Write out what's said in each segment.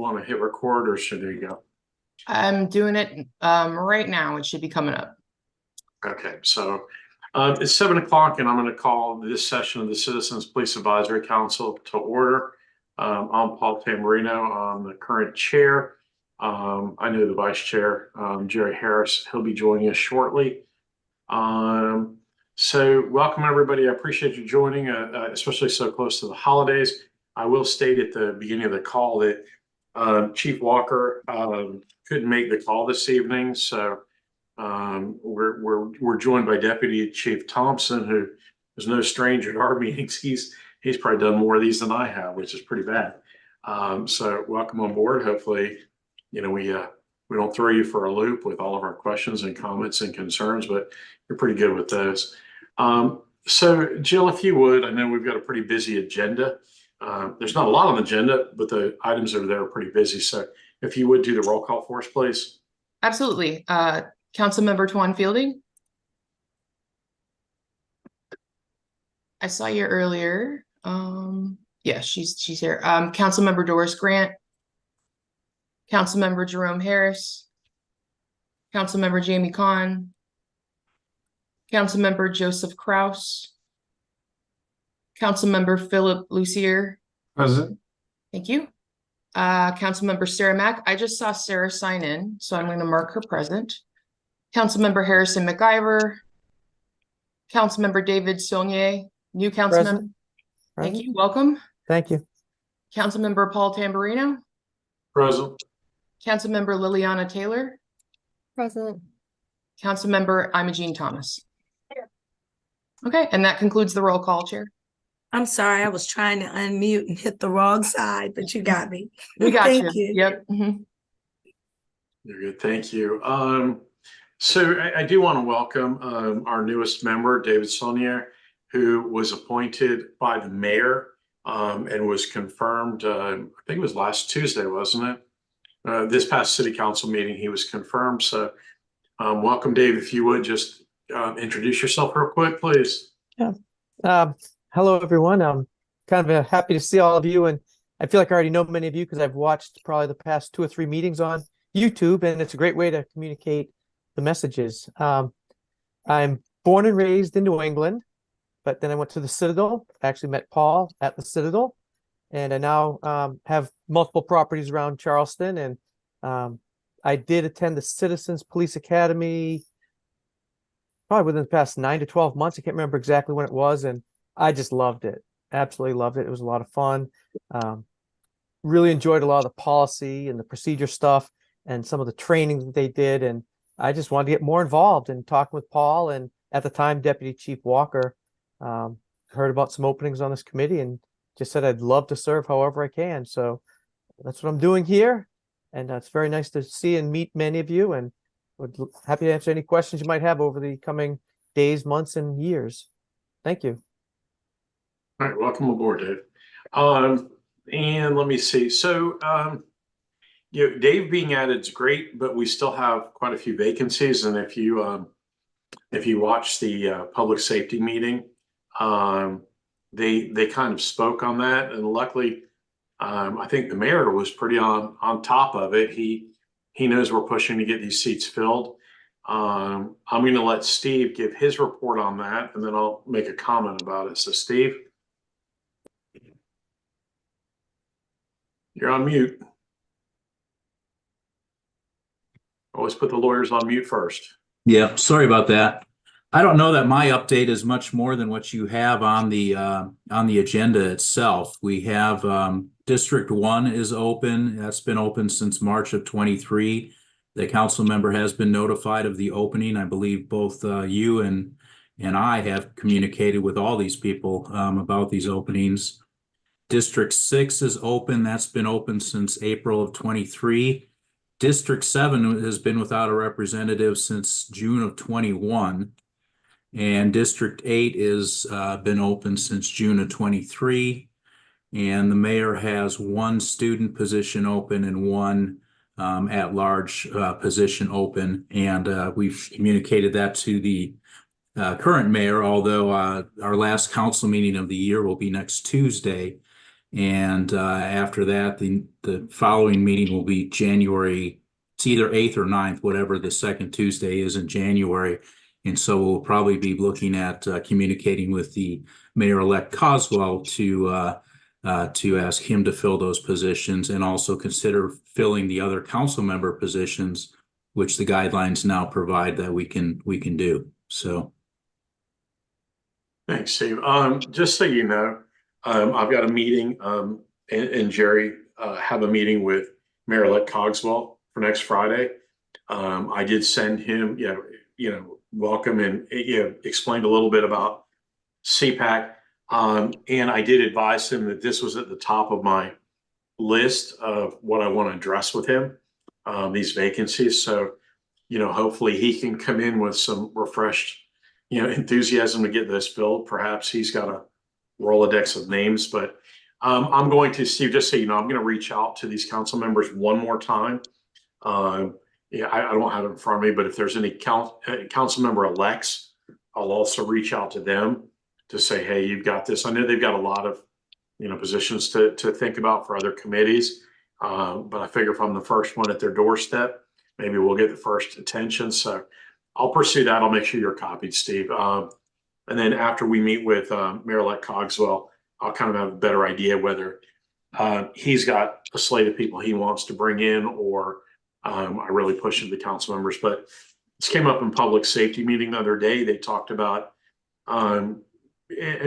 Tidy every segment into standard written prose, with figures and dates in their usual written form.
want to hit record or should we go? I'm doing it right now. It should be coming up. Okay, so it's 7 o'clock and I'm going to call this session of the Citizens Police Advisory Council to order. I'm Paul Tamburino. I'm the current chair. I know the vice chair, Jerry Harris. He'll be joining us shortly. So welcome everybody. I appreciate you joining, especially so close to the holidays. I will state at the beginning of the call that Chief Walker couldn't make the call this evening, so we're joined by Deputy Chief Thompson, who is no stranger to our meetings. He's probably done more of these than I have, which is pretty bad. So welcome on board. Hopefully, we don't throw you for a loop with all of our questions and comments and concerns, but you're pretty good with those. So Jill, if you would, I know we've got a pretty busy agenda. There's not a lot on the agenda, but the items over there are pretty busy. So if you would do the roll call for us, please. Absolutely. Councilmember Twan Fielding. I saw you earlier. Yeah, she's here. Councilmember Doris Grant. Councilmember Jerome Harris. Councilmember Jamie Kahn. Councilmember Joseph Kraus. Councilmember Philip Lucier. Present. Thank you. Councilmember Sarah Mack. I just saw Sarah sign in, so I'm going to mark her present. Councilmember Harrison McIver. Councilmember David Saulnier, new council member. Thank you. Welcome. Thank you. Councilmember Paul Tamburino. Present. Councilmember Liliana Taylor. Present. Councilmember Imogene Thomas. Here. Okay, and that concludes the roll call, Chair. I'm sorry, I was trying to unmute and hit the wrong side, but you got me. We got Thank you. Yep. You're good. Thank you. So I do want to welcome our newest member, David Saulnier, who was appointed by the mayor and was confirmed, I think it was last Tuesday, wasn't it? This past city council meeting, he was confirmed. So welcome, Dave. If you would just introduce yourself real quick, please. Yeah. Hello, everyone. I'm kind of happy to see all of you. And I feel like I already know many of you because I've watched probably the past 2 or 3 meetings on YouTube, and it's a great way to communicate the messages. I'm born and raised in New England, but then I went to the Citadel. I actually met Paul at the Citadel, and I now have multiple properties around Charleston. And I did attend the Citizens Police Academy probably within the past 9 to 12 months. I can't remember exactly when it was, and I just loved it. Absolutely loved it. It was a lot of fun. Really enjoyed a lot of the policy and the procedure stuff and some of the training that they did. And I just wanted to get more involved in talking with Paul and at the time, Deputy Chief Walker. Heard about some openings on this committee and just said I'd love to serve however I can. So that's what I'm doing here. And it's very nice to see and meet many of you, and would happy to answer any questions you might have over the coming days, months, and years. Thank you. All right, welcome aboard, Dave. And let me see. So, Dave being added is great, but we still have quite a few vacancies. And if you watch the public safety meeting, they kind of spoke on that, and luckily, I think the mayor was pretty on top of it. He knows we're pushing to get these seats filled. I'm going to let Steve give his report on that, and then I'll make a comment about it. So, Steve. You're on mute. Always put the lawyers on mute first. Yeah, sorry about that. I don't know that my update is much more than what you have on the agenda itself. We have District 1 is open. That's been open since March of 23. The council member has been notified of the opening. I believe both you and I have communicated with all these people about these openings. District 6 is open. That's been open since April of 23. District 7 has been without a representative since June of 21. And District 8 is been open since June of 23. And the mayor has 1 student position open and 1 at-large position open. And we've communicated that to the current mayor, although our last council meeting of the year will be next Tuesday. And after that, the following meeting will be January. It's either 8th or 9th, whatever the second Tuesday is in January. And so we'll probably be looking at communicating with the Mayor-elect Coswell to ask him to fill those positions and also consider filling the other council member positions, which the guidelines now provide that we can do. So. Thanks, Steve. Just so you know, I've got a meeting, and Jerry, have a meeting with Mayor-elect Cogswell for next Friday. I did send him, welcome and, explained a little bit about CPAC. And I did advise him that this was at the top of my list of what I want to address with him, these vacancies. So, hopefully he can come in with some refreshed, enthusiasm to get this filled. Perhaps he's got a Rolodex of names, but I'm going to, Steve, just so you know, I'm going to reach out to these council members one more time. I don't have it in front of me, but if there's any council member elects, I'll also reach out to them to say, hey, you've got this. I know they've got a lot of, positions to think about for other committees. But I figure if I'm the first one at their doorstep, maybe we'll get the first attention. So I'll pursue that. I'll make sure you're copied, Steve. And then after we meet with Mayor-elect Cogswell, I'll kind of have a better idea whether he's got a slate of people he wants to bring in, or I really push it to the council members. But this came up in public safety meeting the other day. They talked about, and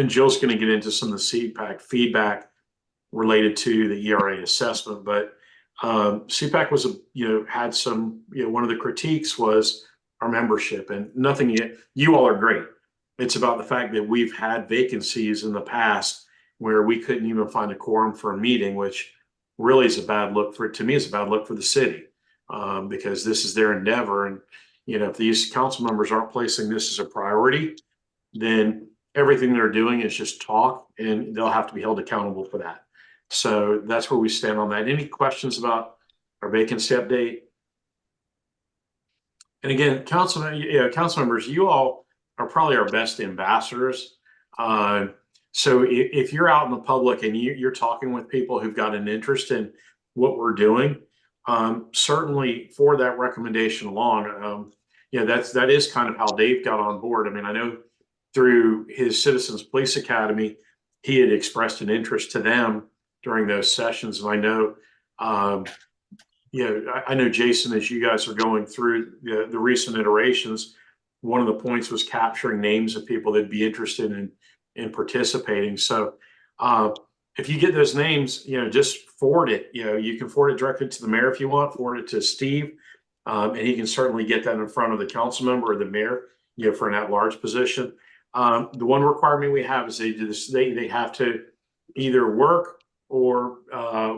Jill's going to get into some of the CPAC feedback related to the ERA assessment, but CPAC was, had some, one of the critiques was our membership, and nothing yet. You all are great. It's about the fact that we've had vacancies in the past where we couldn't even find a quorum for a meeting, which really is a bad look to me, it's a bad look for the city, because this is their endeavor. And, if these council members aren't placing this as a priority, then everything they're doing is just talk, and they'll have to be held accountable for that. So that's where we stand on that. Any questions about our vacancy update? And again, council members, you all are probably our best ambassadors. So if you're out in the public and you're talking with people who've got an interest in what we're doing, certainly forward that recommendation along. That is kind of how Dave got on board. I mean, I know through his Citizens Police Academy, he had expressed an interest to them during those sessions. And I know, I know, Jason, as you guys are going through the recent iterations, one of the points was capturing names of people that'd be interested in participating. So if you get those names, just forward it. You can forward it directly to the mayor if you want, forward it to Steve, and he can certainly get that in front of the council member or the mayor, for an at-large position. The one requirement we have is they have to either work or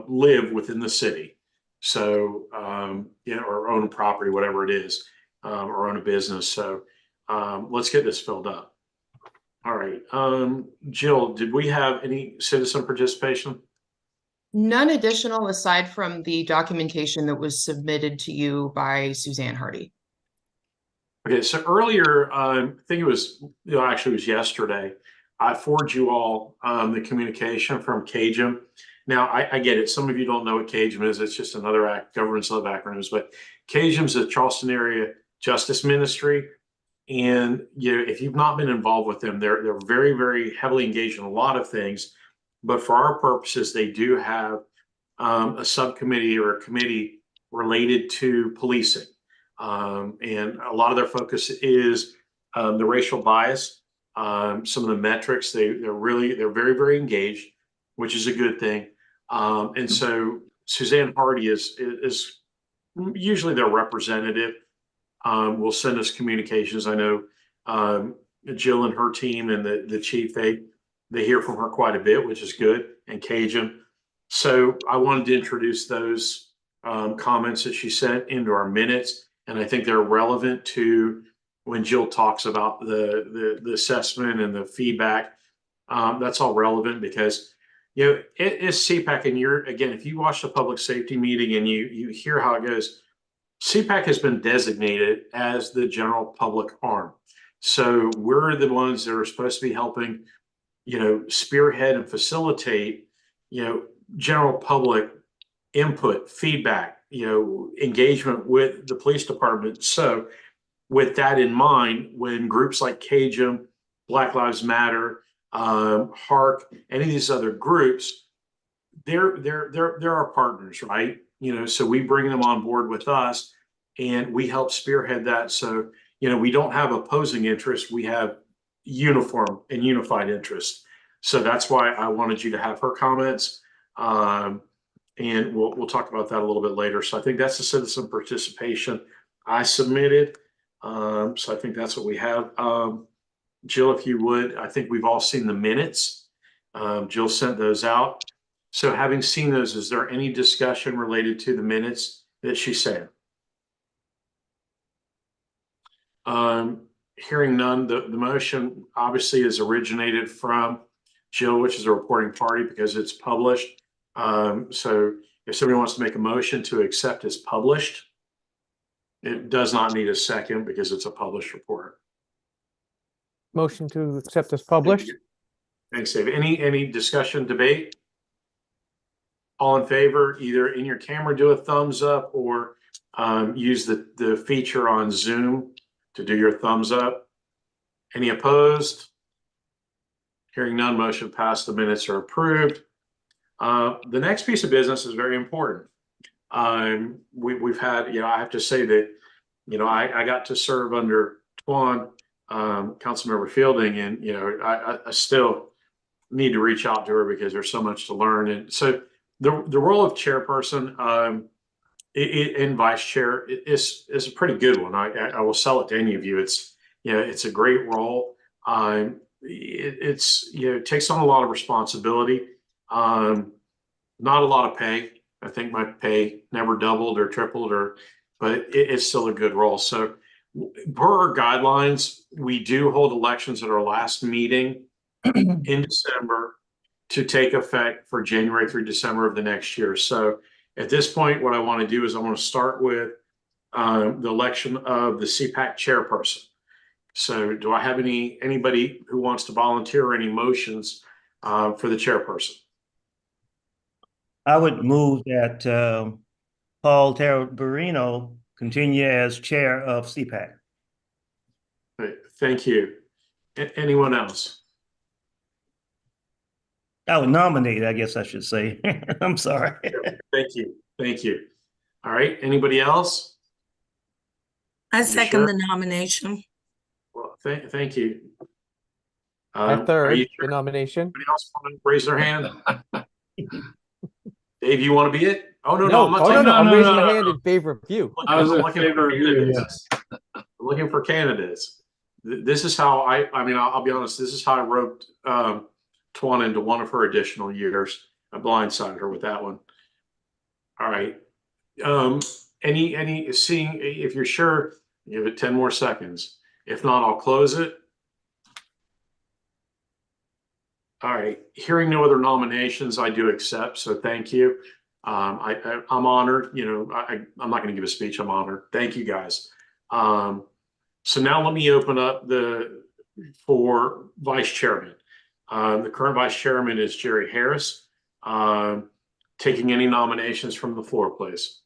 live within the city. So, or own a property, whatever it is, or own a business. So let's get this filled up. All right. Jill, did we have any citizen participation? None additional aside from the documentation that was submitted to you by Suzanne Hardy. Okay, so earlier, I think it was, actually it was yesterday, I forwarded you all the communication from CAJM. Now, I get it. Some of you don't know what CAJM is. It's just another government set of acronyms, but CAJM is the Charleston Area Justice Ministry. And if you've not been involved with them, they're very, very heavily engaged in a lot of things. But for our purposes, they do have a subcommittee or a committee related to policing. And a lot of their focus is the racial bias, some of the metrics. They're very, very engaged, which is a good thing. And so Suzanne Hardy is usually their representative. Will send us communications. I know Jill and her team and the chief, they hear from her quite a bit, which is good, and CAJM. So I wanted to introduce those comments that she sent into our minutes. And I think they're relevant to when Jill talks about the assessment and the feedback. That's all relevant because, it is CPAC, and again, if you watch the public safety meeting and you hear how it goes, CPAC has been designated as the general public arm. So we're the ones that are supposed to be helping, spearhead and facilitate general public input, feedback, engagement with the police department. So with that in mind, when groups like CAJM, Black Lives Matter, HARC, any of these other groups, they're our partners, right? So we bring them on board with us and we help spearhead that. So, we don't have opposing interests. We have uniform and unified interests. So that's why I wanted you to have her comments. And we'll talk about that a little bit later. So I think that's the citizen participation I submitted. So I think that's what we have. Jill, if you would, I think we've all seen the minutes. Jill sent those out. So having seen those, is there any discussion related to the minutes that she sent? Hearing none, the motion obviously is originated from Jill, which is a reporting party because it's published. So if somebody wants to make a motion to accept as published, it does not need a second because it's a published report. Motion to accept as published. Thanks, Dave. Any discussion, debate? All in favor, either in your camera, do a thumbs up or use the feature on Zoom to do your thumbs up. Any opposed? Hearing none, motion passed. The minutes are approved. The next piece of business is very important. We've had, I have to say that, I got to serve under Twan, Councilmember Fielding, and, I still need to reach out to her because there's so much to learn. And so the role of chairperson and vice chair is a pretty good one. I will sell it to any of you. It's a great role. It takes on a lot of responsibility. Not a lot of pay. I think my pay never doubled or tripled, but it's still a good role. So per our guidelines, we do hold elections at our last meeting in December to take effect for January through December of the next year. So at this point, what I want to do is I want to start with the election of the CPAC chairperson. So do I have anybody who wants to volunteer or any motions for the chairperson? I would move that Paul Terrabarino continue as chair of CPAC. Thank you. Anyone else? I would nominate, I guess I should say. I'm sorry. Thank you. Thank you. All right. Anybody else? I second sure? the nomination. Well, thank you. I Are third you the sure? nomination. Anybody else want to raise their hand? Dave, you want to be it? Oh, no, No, I'm not oh, no, taking- no, I'm no, raising no, my no, hand no. in favor of you. I was I'm in looking favor for of you, candidates. I'm looking for candidates. This is how I'll be honest, this is how I roped Twan into one of her additional years. I blindsided her with that one. All right. Seeing if you're sure, give it 10 more seconds. If not, I'll close it. All right. Hearing no other nominations, I do accept. So thank you. I'm honored. I'm not going to give a speech. I'm honored. Thank you, guys. So now let me open up for vice chairman. The current vice chairman is Jerry Harris. Taking any nominations from the floor, please.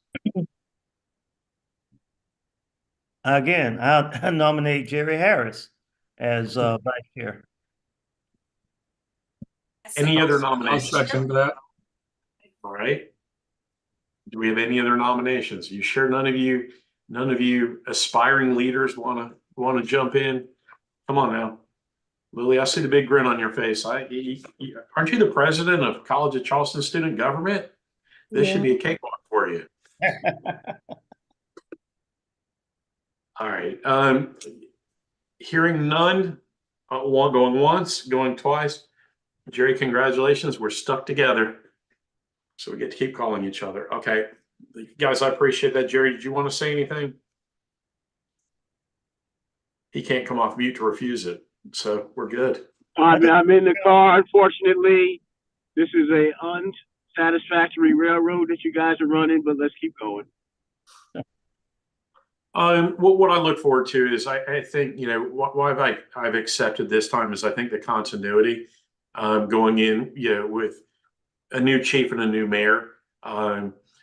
Again, I nominate Jerry Harris as vice chair. Any other I'll nominations? second that. All right. Do we have any other nominations? You sure none of you aspiring leaders want to jump in? Come on now. Lily, I see the big grin on your face. Aren't you the president of College of Charleston Student Government? This should be a cakewalk for you. All right. Hearing none, going once, going twice. Jerry, congratulations. We're stuck together. So we get to keep calling each other. Okay. Guys, I appreciate that. Jerry, did you want to say anything? He can't come off mute to refuse it. So we're good. I'm in the car. Unfortunately, this is a unsatisfactory railroad that you guys are running, but let's keep going. What I look forward to is I think, why I've accepted this time is I think the continuity going in, with a new chief and a new mayor.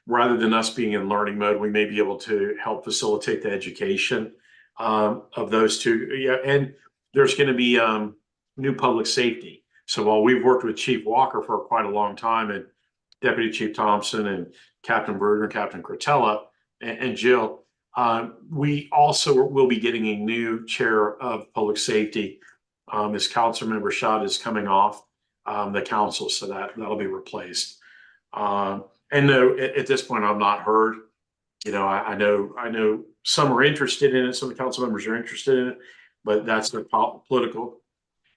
Rather than us being in learning mode, we may be able to help facilitate the education of those two. Yeah, and there's going to be new public safety. So while we've worked with Chief Walker for quite a long time, and Deputy Chief Thompson and Captain Bruder and Captain Cortella and Jill, we also will be getting a new chair of public safety. As Council Member Schott is coming off the council, so that'll be replaced. And no, at this point, I've not heard. You know, I know some are interested in it. Some of the council members are interested in it, but that's the political.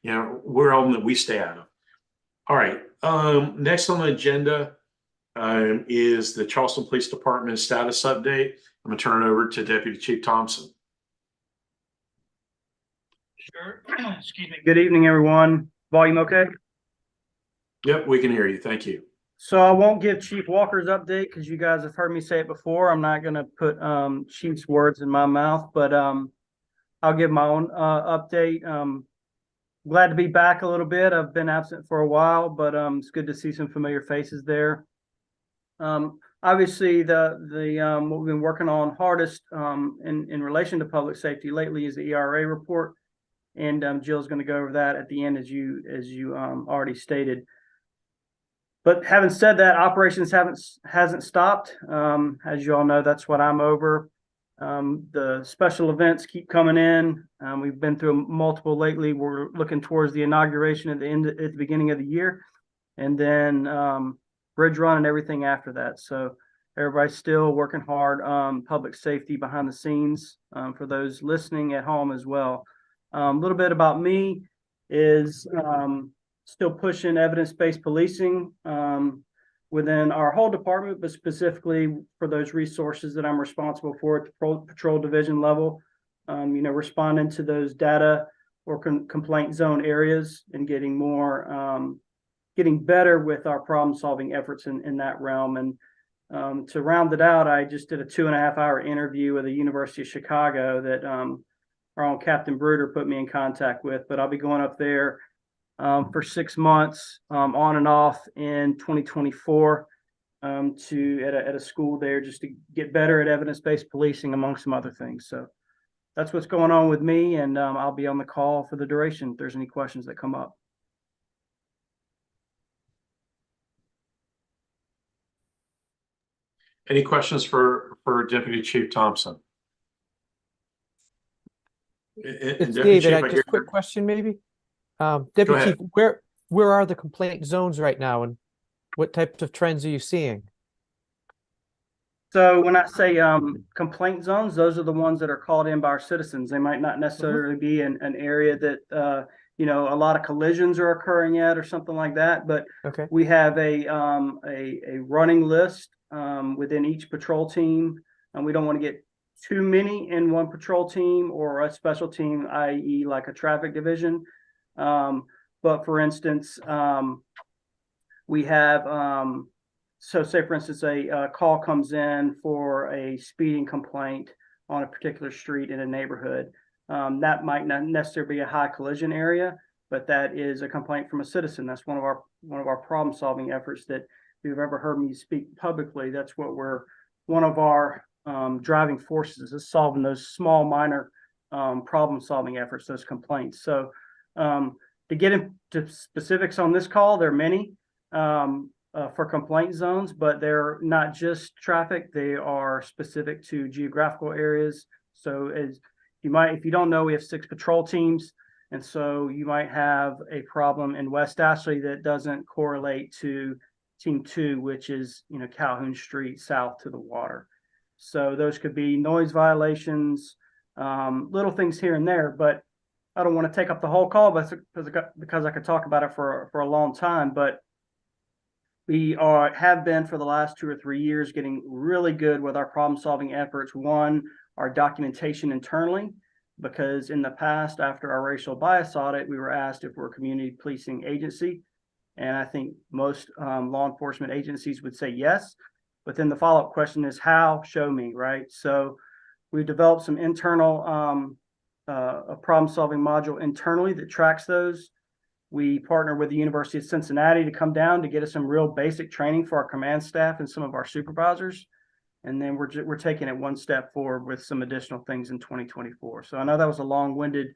You know, we're on that we stay out of. All right. Next on the agenda is the Charleston Police Department status update. I'm gonna turn it over to Deputy Chief Thompson. Sure. Excuse me. Good evening, everyone. Volume okay? Yep, we can hear you. Thank you. So I won't give Chief Walker's update because you guys have heard me say it before. I'm not going to put Chief's words in my mouth, but I'll give my own update. Glad to be back a little bit. I've been absent for a while, but it's good to see some familiar faces there. Obviously, the what we've been working on hardest in relation to public safety lately is the ERA report, and Jill's going to go over that at the end, as you already stated. But having said that, operations hasn't stopped. As you all know, that's what I'm over. The special events keep coming in. We've been through multiple lately. We're looking towards the inauguration at the beginning of the year, and then bridge run and everything after that. So everybody's still working hard on public safety behind the scenes. For those listening at home as well, a little bit about me is still pushing evidence-based policing within our whole department, but specifically for those resources that I'm responsible for at the patrol division level. You know, responding to those data or complaint zone areas and getting more, getting better with our problem-solving efforts in that realm. And to round it out, I just did a 2.5-hour interview with the University of Chicago that our own Captain Bruder put me in contact with. But I'll be going up there for 6 months on and off in 2024 at a school there, just to get better at evidence-based policing, among some other things. So that's what's going on with me, and I'll be on the call for the duration if there's any questions that come up. Any questions for Deputy Chief Thompson? It's David. I just quick question, maybe. Deputy Chief, where are the complaint zones right now, and what types of trends are you seeing? So when I say complaint zones, those are the ones that are called in by our citizens. They might not necessarily be in an area that you know, a lot of collisions are occurring at or something like that. But we have a running list within each patrol team, and we don't want to get too many in one patrol team or a special team, i.e. like a traffic division. But for instance, we have so say for instance a call comes in for a speeding complaint on a particular street in a neighborhood. That might not necessarily be a high collision area, but that is a complaint from a citizen. That's one of our problem solving efforts that, if you've ever heard me speak publicly, that's what one of our driving forces is solving those small minor problem solving efforts, those complaints. So to get into specifics on this call, there are many for complaint zones, but they're not just traffic. They are specific to geographical areas. So as if you don't know, we have 6 patrol teams. And so you might have a problem in West Ashley that doesn't correlate to Team 2, which is, you know, Calhoun Street south to the water. So those could be noise violations, little things here and there, but I don't want to take up the whole call because I could talk about it for a long time. But we have been for the last 2 or 3 years getting really good with our problem solving efforts. One, our documentation internally, because in the past, after our racial bias audit, we were asked if we're a community policing agency. And I think most law enforcement agencies would say yes. But then the follow-up question is how? Show me, right? So we developed some internal a problem-solving module internally that tracks those. We partnered with the University of Cincinnati to come down to get us some real basic training for our command staff and some of our supervisors. And then we're taking it one step forward with some additional things in 2024. So I know that was a long-winded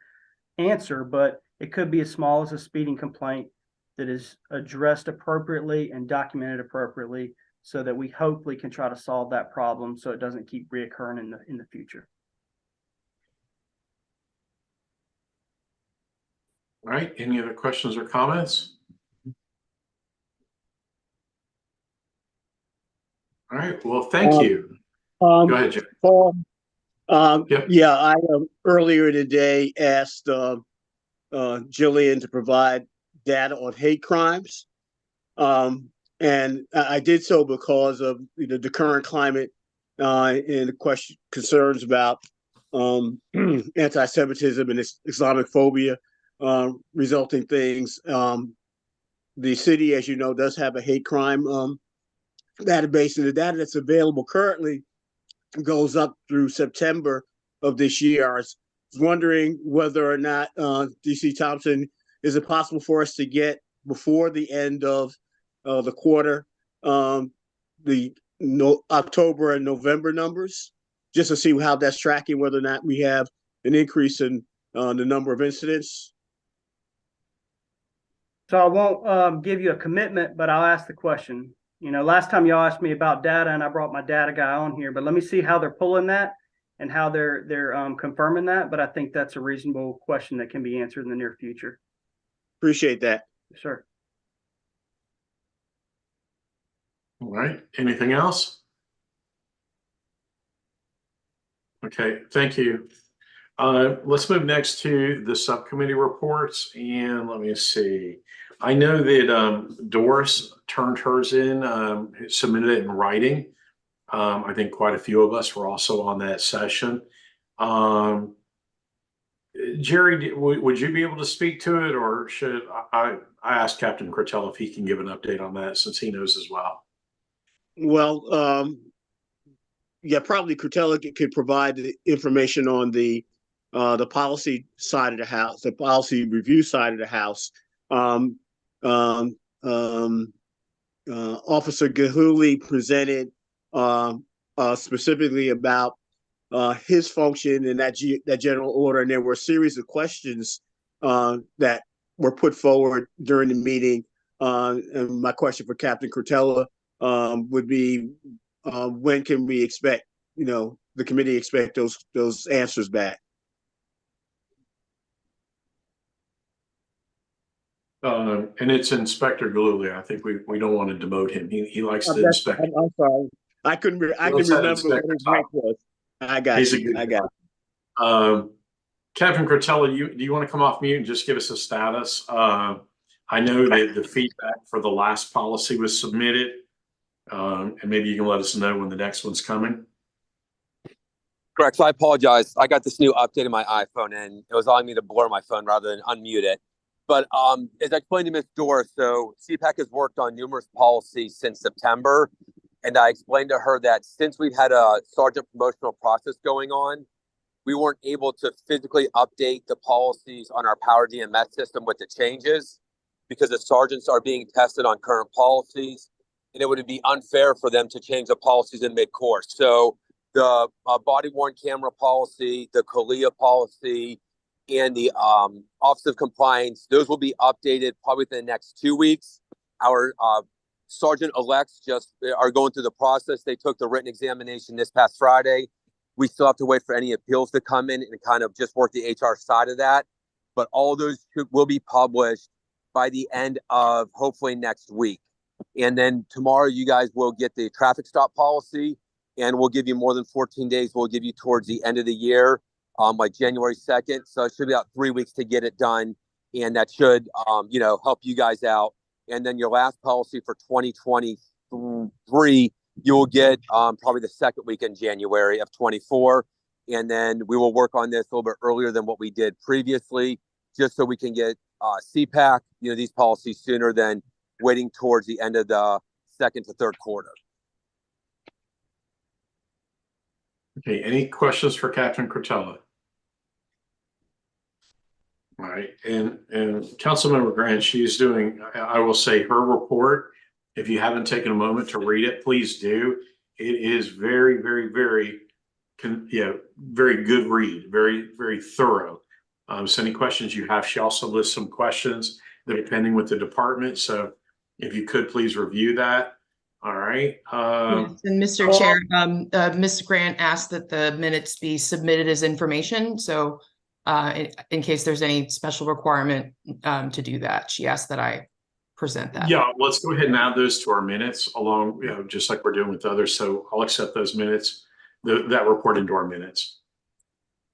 answer, but it could be as small as a speeding complaint that is addressed appropriately and documented appropriately so that we hopefully can try to solve that problem so it doesn't keep reoccurring in the future. All right, any other questions or comments? All right, well, thank you. Go ahead, Jim. Paul, Yep. yeah, I earlier today asked Jillian to provide data on hate crimes. And I did so because of the current climate and the concerns about anti-Semitism and Islamophobia resulting things. The city, as you know, does have a hate crime database, and the data that's available currently goes up through September of this year. I was wondering whether or not, DC Thompson, is it possible for us to get before the end of the quarter the October and November numbers, just to see how that's tracking, whether or not we have an increase in the number of incidents? So I won't give you a commitment, but I'll ask the question. Last time y'all asked me about data and I brought my data guy on here, but let me see how they're pulling that and how they're confirming that. But I think that's a reasonable question that can be answered in the near future. Appreciate that. Sure. All right, anything else? Okay, thank you. Let's move next to the subcommittee reports, and let me see. I know that Doris turned hers in, submitted it in writing. I think quite a few of us were also on that session. Jerry, would you be able to speak to it, or should I ask Captain Cortell if he can give an update on that, since he knows as well? Well, yeah, probably Cortella could provide the information on the policy side of the house, the policy review side of the house. Officer Gahuli presented specifically about his function in that general order, and there were a series of questions that were put forward during the meeting. And my question for Captain Cortella would be, when can we expect, the committee expect those answers back? And it's Inspector Galuli. I think we don't want to demote him. He likes to inspect. I'm sorry. I couldn't remember what his rank was. I got it. Captain Cortella, do you want to come off mute and just give us a status? I know that the feedback for the last policy was submitted, and maybe you can let us know when the next one's coming. Correct. So I apologize. I got this new update on my iPhone, and it was allowing me to blur my phone rather than unmute it. But as I explained to Ms. Doris, so CPAC has worked on numerous policies since September, and I explained to her that since we've had a sergeant promotional process going on, we weren't able to physically update the policies on our Power DMS system with the changes because the sergeants are being tested on current policies, and it would be unfair for them to change the policies in mid-course. So the body-worn camera policy, the CALIA policy, and the Office of Compliance, those will be updated probably within the next 2 weeks. Our sergeant-elects just are going through the process. They took the written examination this past Friday. We still have to wait for any appeals to come in and kind of just work the HR side of that. But all of those will be published by the end of hopefully next week. And then tomorrow you guys will get the traffic stop policy, and we'll give you more than 14 days. We'll give you towards the end of the year, like January 2nd. So it should be about 3 weeks to get it done. And that should, help you guys out. And then your last policy for 2023, you will get probably the second week in January of 24. And then we will work on this a little bit earlier than what we did previously, just so we can get CPAC, these policies sooner than waiting towards the end of the second to third quarter. Okay, any questions for Captain Cortella? All right, and Councilmember Grant, she's doing, I will say her report, if you haven't taken a moment to read it, please do. It is very, very, very, very good read, very, very thorough. So any questions you have, she also lists some questions that are pending with the department. So if you could please review that. All right. Yes, and Mr. Chair, Ms. Grant asked that the minutes be submitted as information. So in case there's any special requirement to do that, she asked that I present that. Yeah, let's go ahead and add those to our minutes along, just like we're doing with others. So I'll accept those minutes, that report into our minutes.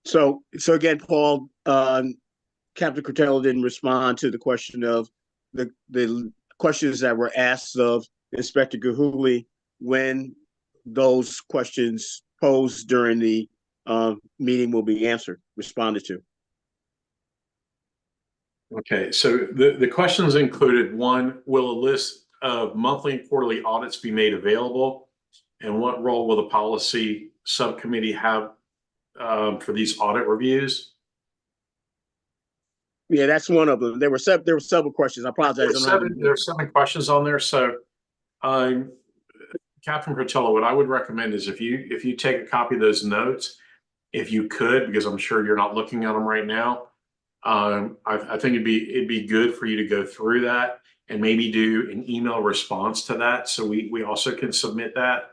So again, Paul, Captain Cortello didn't respond to the question of the questions that were asked of Inspector Gahuli when those questions posed during the meeting will be responded to. Okay, so the questions included: one, will a list of monthly and quarterly audits be made available? And what role will the policy subcommittee have for these audit reviews? Yeah, that's one of them. There were several questions. I apologize. There are 7 questions on there. So, Captain Cortello, what I would recommend is if you take a copy of those notes, if you could, because I'm sure you're not looking at them right now. I think it'd be good for you to go through that and maybe do an email response to that, so we also can submit that,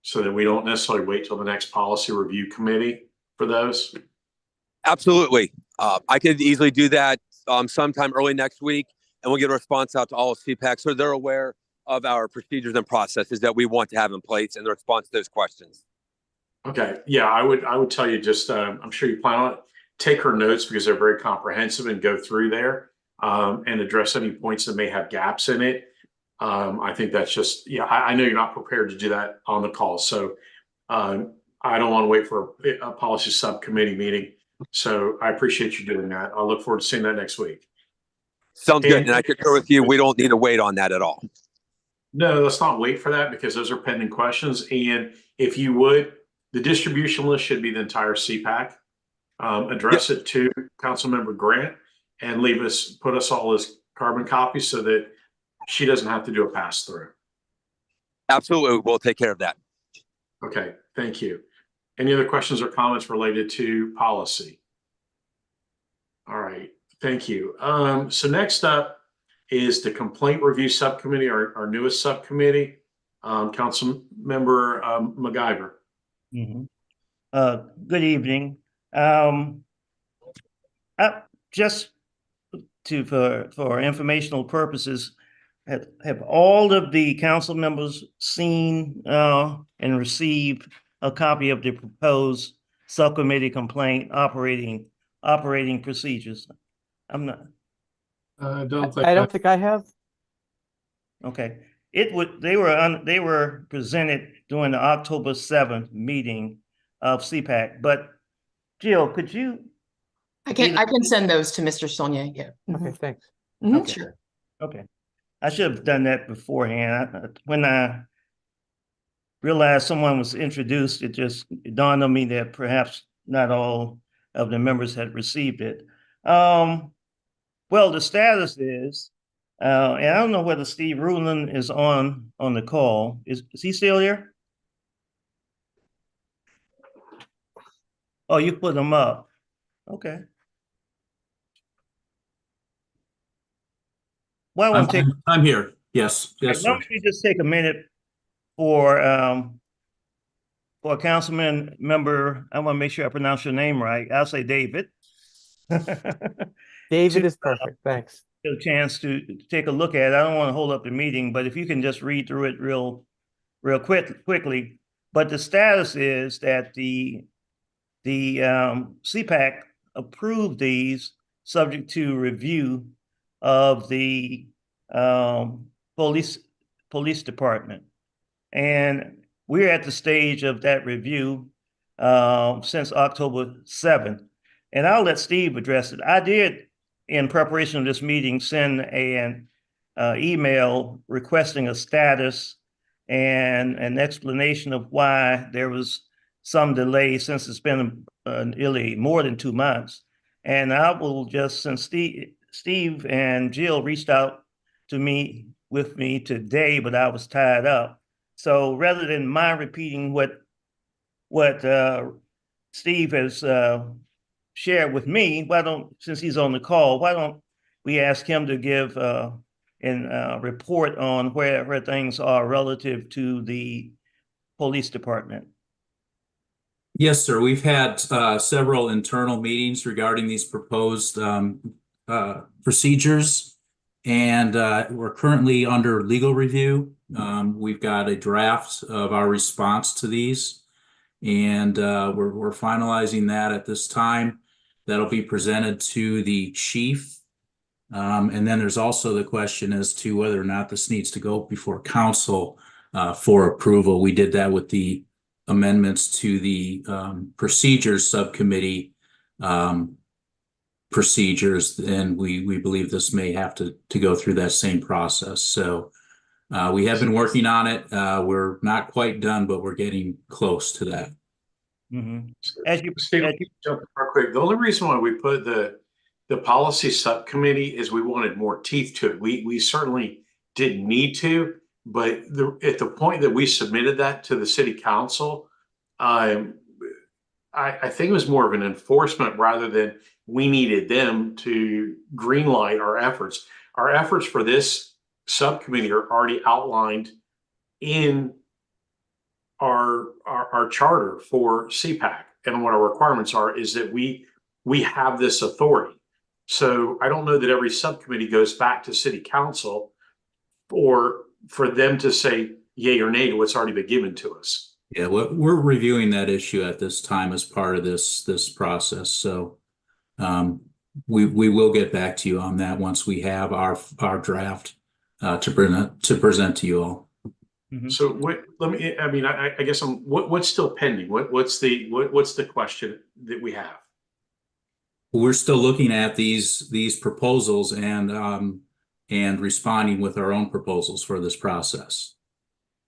so that we don't necessarily wait till the next policy review committee for those. Absolutely. I could easily do that sometime early next week, and we'll get a response out to all of CPAC so they're aware of our procedures and processes that we want to have in place and the response to those questions. Okay. Yeah, I would tell you just, I'm sure you plan on it. Take her notes because they're very comprehensive, and go through there and address any points that may have gaps in it. I think that's just, I know you're not prepared to do that on the call. So I don't want to wait for a policy subcommittee meeting. So I appreciate you doing that. I look forward to seeing that next week. Sounds good. And I concur with you. We don't need to wait on that at all. No, let's not wait for that because those are pending questions. And if you would, the distribution list should be the entire CPAC. Address it to Councilmember Grant and put us all as carbon copies so that she doesn't have to do a pass through. Absolutely. We'll take care of that. Okay. Thank you. Any other questions or comments related to policy? All right. Thank you. So next up is the complaint review subcommittee, our newest subcommittee. Councilmember MacGyver. Good evening. Just for informational purposes, have all of the council members seen and received a copy of the proposed subcommittee complaint operating procedures? I'm not. I don't think I have. Okay. They were presented during the October 7th meeting of CPAC, but Jill, could you? I can send those to Mr. Sonia. Yeah. Okay, thanks. Okay. Sure. Okay. I should have done that beforehand. When I realized someone was introduced, it dawned on me that perhaps not all of the members had received it. Well, the status is, and I don't know whether Steve Rulin is on the call. Is he still here? Oh, you put him up. Okay. Well, I'm here. Yes. Yes, why sir. don't you just take a minute for a councilman member, I want to make sure I pronounce your name right. I'll say David. David is perfect. Thanks. Get a chance to take a look at it. I don't want to hold up the meeting, but if you can just read through it real quickly. But the status is that the CPAC approved these subject to review of the police department. And we're at the stage of that review since October 7th. And I'll let Steve address it. I did, in preparation of this meeting, send an email requesting a status and an explanation of why there was some delay since it's been nearly more than 2 months. And I will just, since Steve and Jill reached out to me with me today, but I was tied up. So rather than my repeating what Steve has shared with me, since he's on the call, why don't we ask him to give and report on where things are relative to the police department? Yes, sir. We've had several internal meetings regarding these proposed procedures, and we're currently under legal review. We've got a draft of our response to these, and we're finalizing that at this time. That'll be presented to the chief. And then there's also the question as to whether or not this needs to go before council for approval. We did that with the amendments to the procedures subcommittee procedures, and we believe this may have to go through that same process. So we have been working on it. We're not quite done, but we're getting close to that. Mm-hmm. Jump real quick. The only reason why we put the policy subcommittee is we wanted more teeth to it. We certainly didn't need to, but at the point that we submitted that to the city council, I think it was more of an enforcement rather than we needed them to greenlight our efforts. Our efforts for this subcommittee are already outlined in our charter for CPAC, and what our requirements are is that we have this authority. So I don't know that every subcommittee goes back to city council or for them to say yay or nay to what's already been given to us. Yeah, we're reviewing that issue at this time as part of this process. So we will get back to you on that once we have our draft to present to you all. Mm-hmm. So I guess what's still pending? What's the question that we have? We're still looking at these proposals and responding with our own proposals for this process.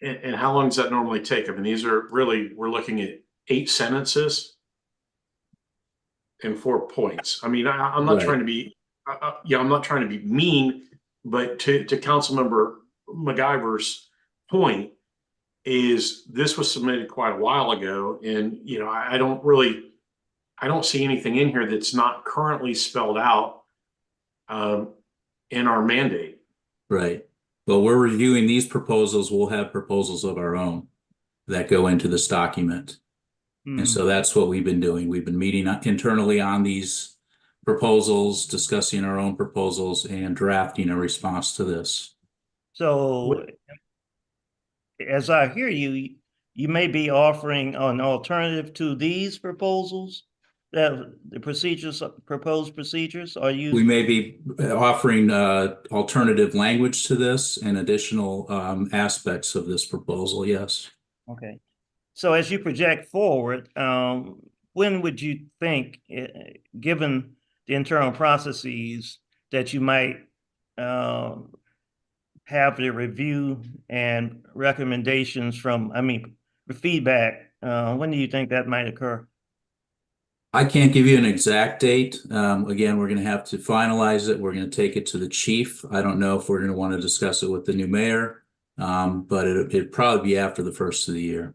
And how long does that normally take? I mean, these are really, we're looking at 8 sentences and 4 points. I mean, I'm not trying to be, I'm not trying to be mean, but to Councilmember MacGyver's point is this was submitted quite a while ago. And, I don't see anything in here that's not currently spelled out in our mandate. Right. Well, we're reviewing these proposals. We'll have proposals of our own that go into this document. Mm-hmm. And so that's what we've been doing. We've been meeting internally on these proposals, discussing our own proposals, and drafting a response to this. So as I hear you, you may be offering an alternative to these proposals, the proposed procedures. We may be offering alternative language to this and additional aspects of this proposal. Yes. Okay. So as you project forward, when would you think, given the internal processes, that you might have the review and recommendations feedback? When do you think that might occur? I can't give you an exact date. Again, we're going to have to finalize it. We're going to take it to the chief. I don't know if we're going to want to discuss it with the new mayor, but it'd probably be after the first of the year.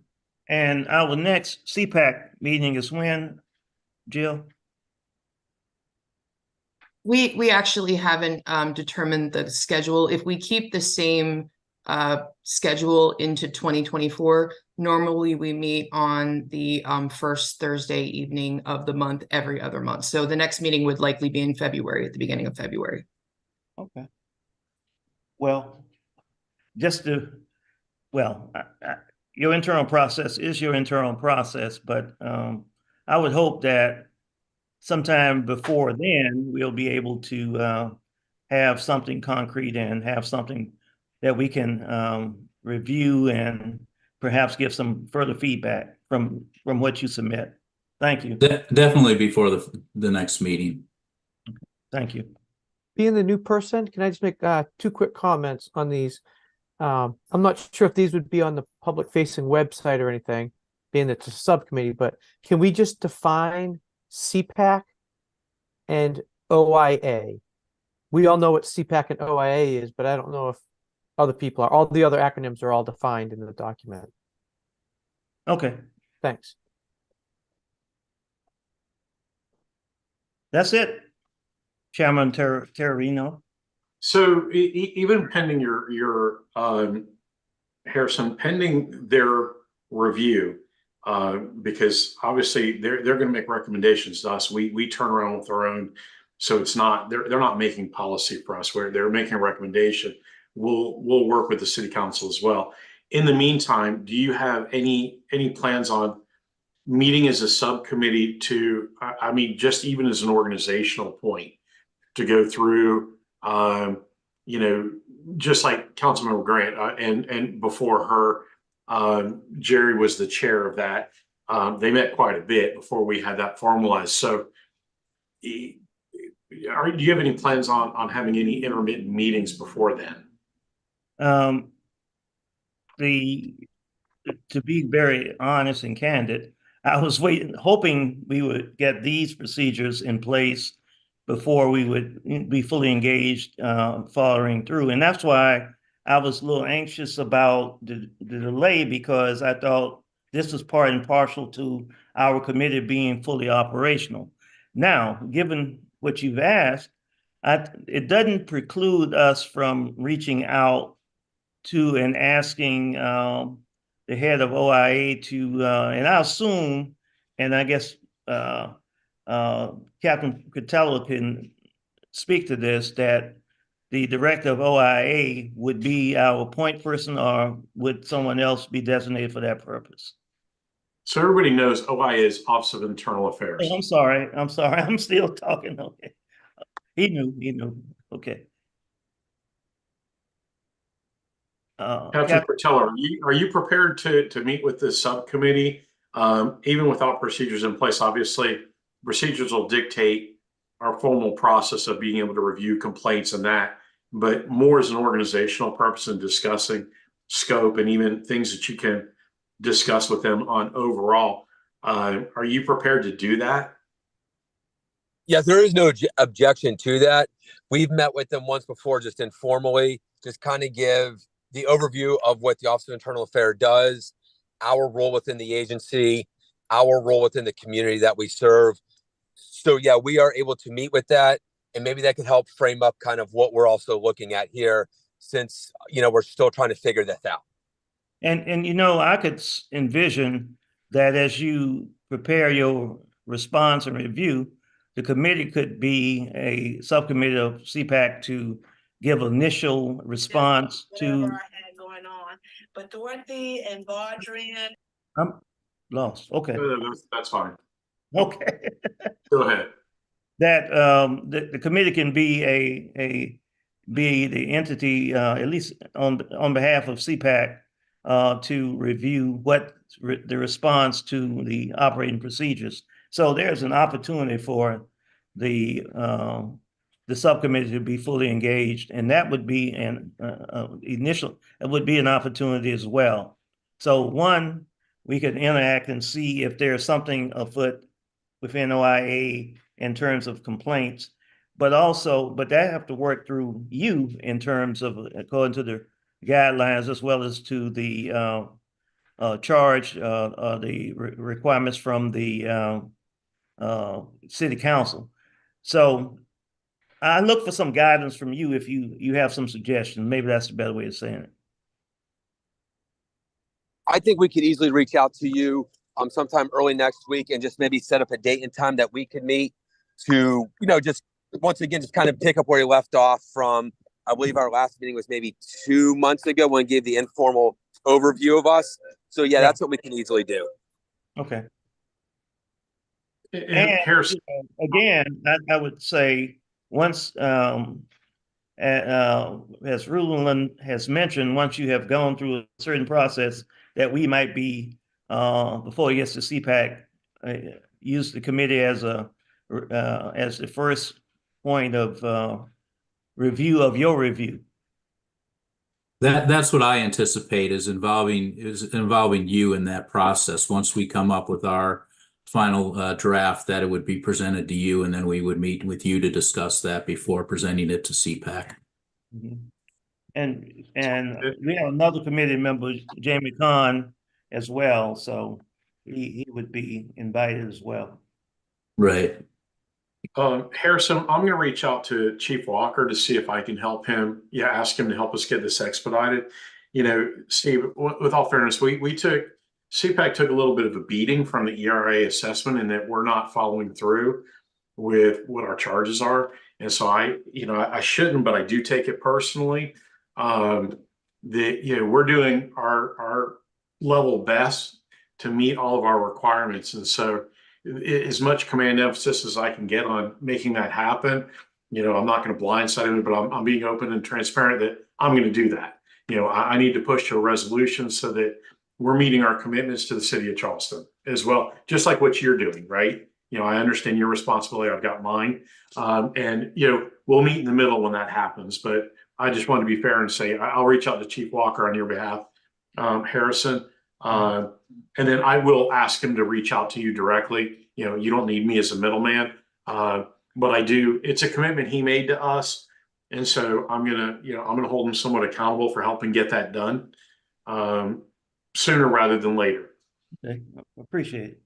And our next CPAC meeting is when, Jill? We actually haven't determined the schedule. If we keep the same schedule into 2024, normally we meet on the first Thursday evening of the month every other month. So the next meeting would likely be in February, at the beginning of February. Okay. Well, your internal process is your internal process, but I would hope that sometime before then, we'll be able to have something concrete and have something that we can review and perhaps give some further feedback from what you submit. Thank you. Definitely before the next meeting. Thank you. Being the new person, can I just make 2 quick comments on these? I'm not sure if these would be on the public facing website or anything, being it's a subcommittee, but can we just define CPAC and OIA. We all know what CPAC and OIA is, but I don't know if other people are. All the other acronyms are all defined in the document. Okay, Thanks. that's it. Chairman Terrarino. So even pending your Harrison, pending their review, because obviously they're going to make recommendations to us. We turn around with our own, so it's not they're not making policy for us. Where they're making a recommendation, we'll work with the city council as well. In the meantime, do you have any plans on meeting as a subcommittee to, I mean, just even as an organizational point, to go through, you know, just like Councilmember Grant and before her, Jerry was the chair of that. They met quite a bit before we had that formalized. So, do you have any plans on having any intermittent meetings before then? To be very honest and candid, I was hoping we would get these procedures in place before we would be fully engaged, following through. And that's why I was a little anxious about the delay, because I thought this was part and parcel to our committee being fully operational. Now, given what you've asked, it doesn't preclude us from reaching out to and asking the head of OIA to, and I assume, and I guess Captain Cotello can speak to this, that the director of OIA would be our point person, or would someone else be designated for that purpose? So everybody knows OIA is Office of Internal Affairs. Oh, I'm sorry. I'm still talking. Okay. He knew. Okay. Captain Cotello, are you prepared to meet with this subcommittee, even without procedures in place? Obviously, procedures will dictate our formal process of being able to review complaints and that, but more as an organizational purpose in discussing scope and even things that you can discuss with them on overall. Are you prepared to do that? Yeah, there is no objection to that. We've met with them once before, just informally, just kind of give the overview of what the Office of Internal Affairs does, our role within the agency, our role within the community that we serve. So yeah, we are able to meet with that, and maybe that could help frame up kind of what we're also looking at here, since, you know, we're still trying to figure this out. And you know, I could envision that as you prepare your response and review, the committee could be a subcommittee of CPAC to give initial response to. I had going on, but Dorothy and Vardrian. I'm lost. Okay. No, that's fine. Okay. Go ahead. That the committee can be the entity, at least on behalf of CPAC, to review the response to the operating procedures. So there's an opportunity for the subcommittee to be fully engaged, and that would be an opportunity as well. So one, we could interact and see if there's something afoot within OIA in terms of complaints, but that have to work through you in terms of according to the guidelines, as well as to the charge, the requirements from the city council. So I look for some guidance from you if you have some suggestions. Maybe that's the better way of saying it. I think we could easily reach out to you sometime early next week and just maybe set up a date and time that we could meet to, you know, just once again, just kind of pick up where you left off from. I believe our last meeting was maybe 2 months ago when we gave the informal overview of us. So yeah, that's what we can easily do. Okay. And Harrison, again, I would say once, as Ruland has mentioned, once you have gone through a certain process, that we might be, before it gets to CPAC, use the committee as the first point of review of your review. That's what I anticipate is involving you in that process once we come up with our final draft, that it would be presented to you, and then we would meet with you to discuss that before presenting it to CPAC. Mhm. And we have another committee member, Jamie Kahn, as well, so he would be invited as well. Right. Harrison, I'm going to reach out to Chief Walker to see if I can help him. Yeah, ask him to help us get this expedited. You know, Steve, with all fairness, CPAC took a little bit of a beating from the ERA assessment, and that we're not following through with what our charges are. And so I shouldn't, but I do take it personally. We're doing our level best to meet all of our requirements. And so as much command emphasis as I can get on making that happen, I'm not going to blindside him, but I'm being open and transparent that I'm going to do that. I need to push to a resolution so that we're meeting our commitments to the city of Charleston as well, just like what you're doing, right? I understand your responsibility. I've got mine. And we'll meet in the middle when that happens. But I just want to be fair and say I'll reach out to Chief Walker on your behalf, Harrison. And then I will ask him to reach out to you directly. You don't need me as a middleman. But I do. It's a commitment he made to us. And so I'm gonna hold him somewhat accountable for helping get that done sooner rather than later. Okay, appreciate it.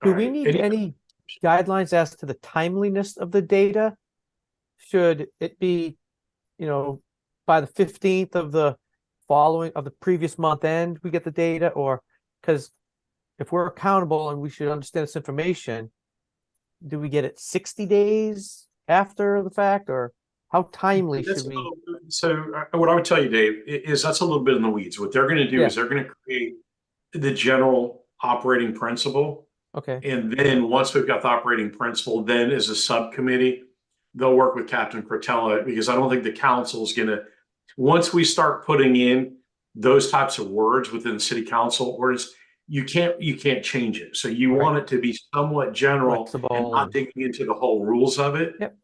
Do we need any guidelines as to the timeliness of the data? Should it be, by the 15th of the previous month end, we get the data? Or because if we're accountable and we should understand this information, do we get it 60 days after the fact, or how timely should we? So what I would tell you, Dave, is that's a little bit in the weeds. What they're going to do is they're going to create the general operating principle. Okay. And then once we've got the operating principle, then as a subcommittee, they'll work with Captain Cretella, because I don't think the council is going to, once we start putting in those types of words within the city council ordinance, you can't change it. So you want it to be somewhat general, flexible, and not digging into the whole rules of it. Yep.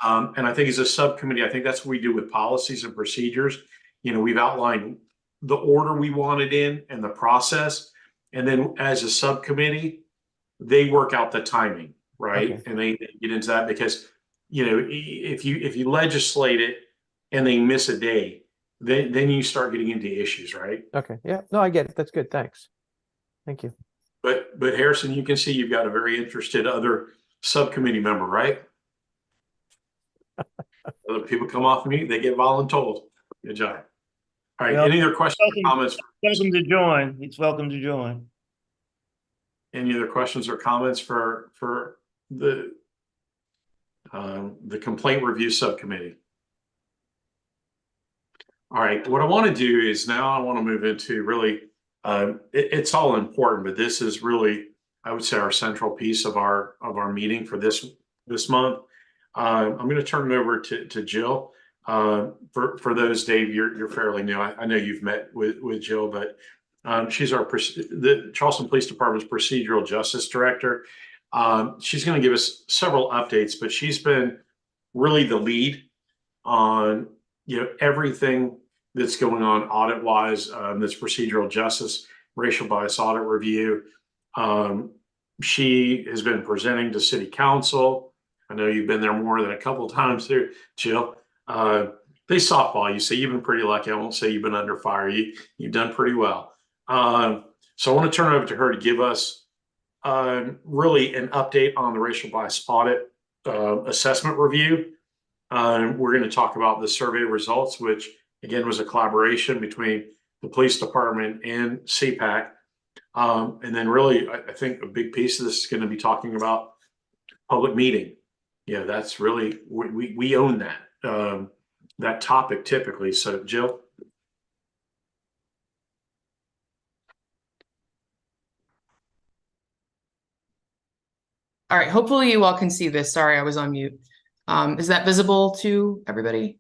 And I think as a subcommittee, I think that's what we do with policies and procedures. We've outlined the order we want it in and the process. And then as a subcommittee, they work out the timing, right? Okay. And they get into that because, if you legislate it and they miss a day, then you start getting into issues, right? Okay. Yeah. No, I get it. That's good. Thanks. Thank you. But Harrison, you can see you've got a very interested other subcommittee member, right? Other people come off me, they get voluntold. Good job. All right. Well, any other questions or comments? Welcome to join. He's welcome to join. Any other questions or comments for the complaint review subcommittee? All right, what I want to do is now I want to move into really, it's all important, but this is really, I would say, our central piece of our meeting for this month. I'm going to turn it over to Jill. For those, Dave, you're fairly new. I know you've met with Jill, but she's the Charleston Police Department's Procedural Justice Director. She's going to give us several updates, but she's been really the lead on everything that's going on audit wise. That's procedural justice, racial bias audit review. She has been presenting to City Council. I know you've been there more than a couple of times there, Jill. They softball you, so you've been pretty lucky. I won't say you've been under fire. You've done pretty well. So I want to turn it over to her to give us really an update on the racial bias audit assessment review. We're going to talk about the survey results, which again was a collaboration between the police department and CPAC. And then really, I think a big piece of this is going to be talking about public meeting. That's really, we own that topic typically. So Jill. All right, hopefully you all can see this. Sorry, I was on mute. Is that visible to everybody?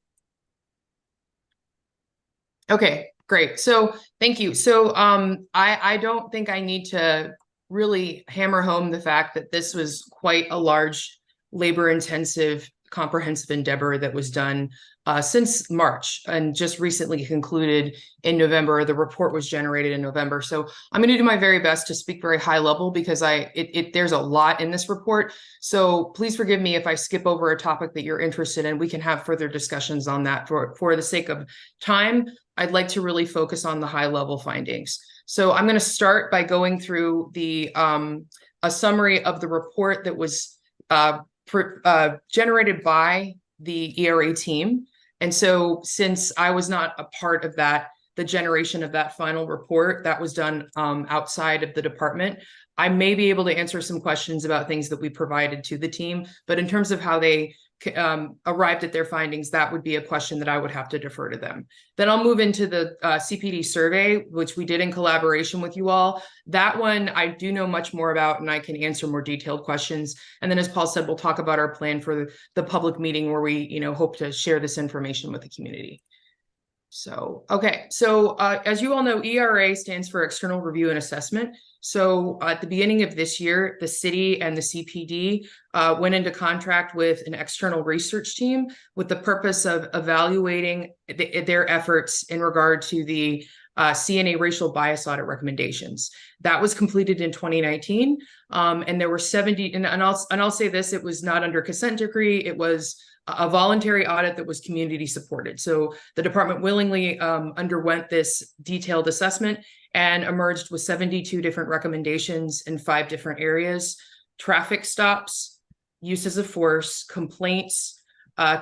Okay, great. So thank you. So I don't think I need to really hammer home the fact that this was quite a large labor intensive comprehensive endeavor that was done since March and just recently concluded in November. The report was generated in November. So I'm going to do my very best to speak very high level because there's a lot in this report. So please forgive me if I skip over a topic that you're interested in. We can have further discussions on that. For the sake of time, I'd like to really focus on the high level findings. So I'm going to start by going through a summary of the report that was generated by the ERA team. And so since I was not a part of that, the generation of that final report that was done outside of the department, I may be able to answer some questions about things that we provided to the team, but in terms of how they arrived at their findings, that would be a question that I would have to defer to them. Then I'll move into the CPD survey, which we did in collaboration with you all. That one I do know much more about and I can answer more detailed questions. And then as Paul said, we'll talk about our plan for the public meeting where we hope to share this information with the community. So, okay. So as you all know, ERA stands for External Review and Assessment. So at the beginning of this year, the city and the CPD went into contract with an external research team with the purpose of evaluating their efforts in regard to the CNA racial bias audit recommendations. That was completed in 2019. And there were 70, and I'll say this, it was not under consent decree. It was a voluntary audit that was community supported. So the department willingly underwent this detailed assessment and emerged with 72 different recommendations in 5 different areas: traffic stops, uses of force, complaints,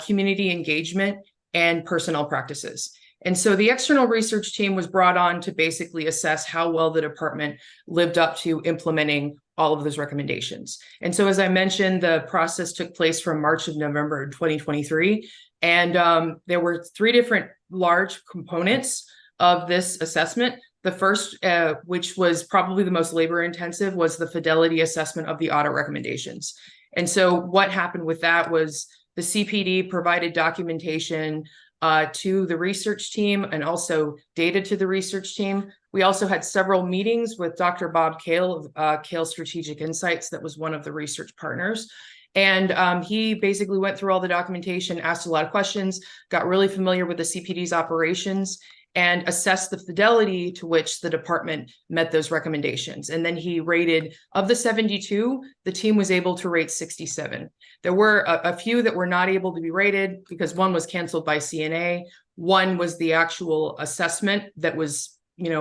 community engagement, and personnel practices. And so the external research team was brought on to basically assess how well the department lived up to implementing all of those recommendations. And so, as I mentioned, the process took place from March of November 2023. And there were 3 different large components of this assessment. The first, which was probably the most labor intensive, was the fidelity assessment of the audit recommendations. And so what happened with that was the CPD provided documentation to the research team and also data to the research team. We also had several meetings with Dr. Bob Kale of Kale Strategic Insights, that was one of the research partners. And he basically went through all the documentation, asked a lot of questions, got really familiar with the CPD's operations, and assessed the fidelity to which the department met those recommendations. And then he rated, of the 72, the team was able to rate 67. There were a few that were not able to be rated because one was canceled by CNA. One was the actual assessment that was,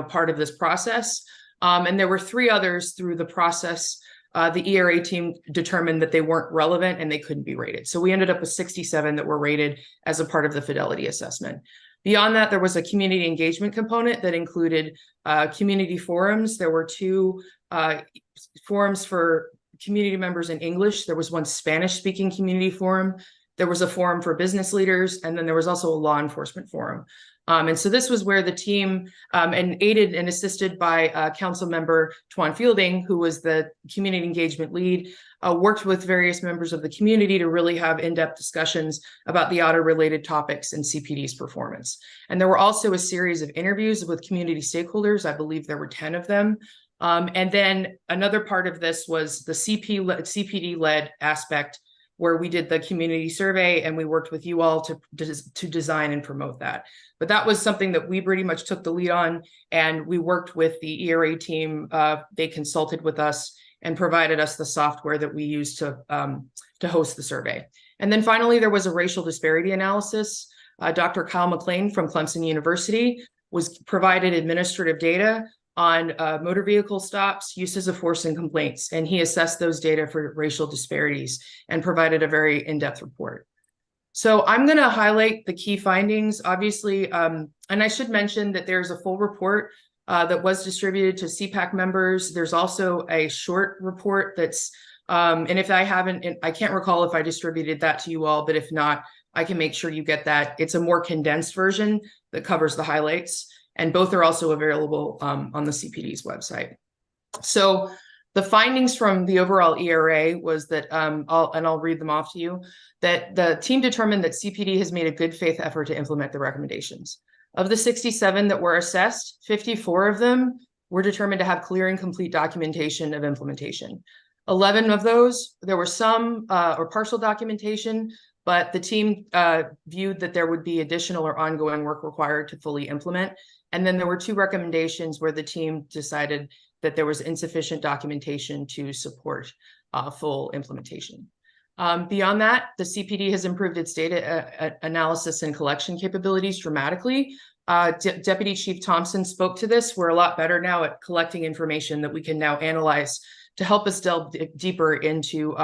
part of this process. And there were 3 others through the process. The ERA team determined that they weren't relevant and they couldn't be rated. So we ended up with 67 that were rated as a part of the fidelity assessment. Beyond that, there was a community engagement component that included community forums. There were 2 forums for community members in English. There was one Spanish-speaking community forum. There was a forum for business leaders, and then there was also a law enforcement forum. And so this was where the team, and aided and assisted by Council Member Twan Fielding, who was the community engagement lead, worked with various members of the community to really have in-depth discussions about the audit-related topics and CPD's performance. And there were also a series of interviews with community stakeholders. I believe there were 10 of them. And then another part of this was the CPD-led aspect, where we did the community survey and we worked with you all to design and promote that. But that was something that we pretty much took the lead on, and we worked with the ERA team. They consulted with us and provided us the software that we used to host the survey. And then finally, there was a racial disparity analysis. Dr. Kyle McLean from Clemson University was provided administrative data on motor vehicle stops, uses of force, and complaints. And he assessed those data for racial disparities and provided a very in-depth report. So I'm going to highlight the key findings, obviously. And I should mention that there's a full report that was distributed to CPAC members. There's also a short report that's, and if I haven't, I can't recall if I distributed that to you all, but if not, I can make sure you get that. It's a more condensed version that covers the highlights. And both are also available on the CPD's website. So the findings from the overall ERA was that, I'll read them off to you, that the team determined that CPD has made a good faith effort to implement the recommendations. Of the 67 that were assessed, 54 of them were determined to have clear and complete documentation of implementation. 11 of those, there were some or partial documentation, but the team viewed that there would be additional or ongoing work required to fully implement. And then there were 2 recommendations where the team decided that there was insufficient documentation to support full implementation. Beyond that, the CPD has improved its data analysis and collection capabilities dramatically. Deputy Chief Thompson spoke to this. We're a lot better now at collecting information that we can now analyze to help us delve deeper into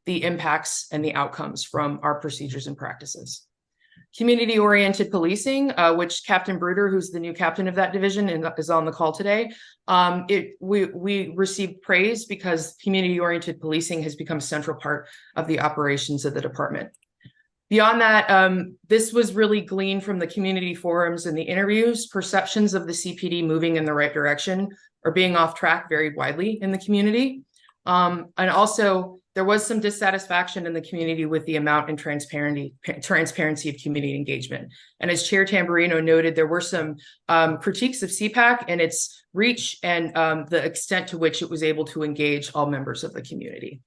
the impacts and the outcomes from our procedures and practices. Community-oriented policing, which Captain Bruder, who's the new captain of that division and is on the call today, we received praise because community-oriented policing has become a central part of the operations of the department. Beyond that, this was really gleaned from the community forums and the interviews. Perceptions of the CPD moving in the right direction or being off track varied widely in the community. And also, there was some dissatisfaction in the community with the amount and transparency of community engagement. And as Chair Tamburino noted, there were some critiques of CPAC and its reach and the extent to which it was able to engage all members of the community.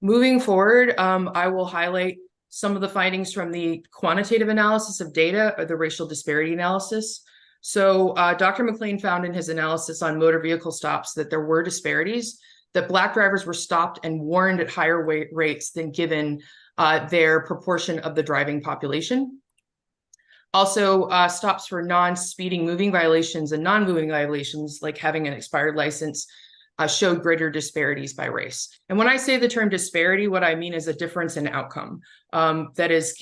Moving forward, I will highlight some of the findings from the quantitative analysis of data or the racial disparity analysis. So Dr. McLean found in his analysis on motor vehicle stops that there were disparities, that Black drivers were stopped and warned at higher rates than given their proportion of the driving population. Also, stops for non-speeding moving violations and non-moving violations, like having an expired license, showed greater disparities by race. And when I say the term disparity, what I mean is a difference in outcome that is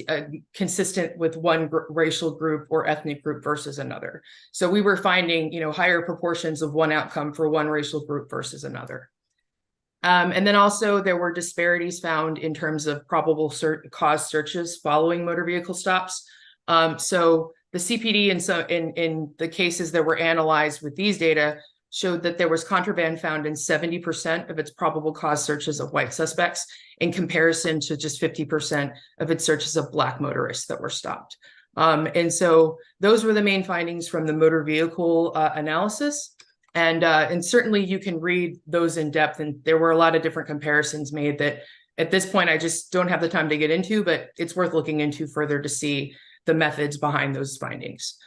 consistent with one racial group or ethnic group versus another. So we were finding, higher proportions of one outcome for one racial group versus another. And then also there were disparities found in terms of probable cause searches following motor vehicle stops. So the CPD in the cases that were analyzed with these data showed that there was contraband found in 70% of its probable cause searches of white suspects in comparison to just 50% of its searches of Black motorists that were stopped. And so those were the main findings from the motor vehicle analysis. And certainly you can read those in depth, and there were a lot of different comparisons made that at this point I just don't have the time to get into, but it's worth looking into further to see the methods behind those findings.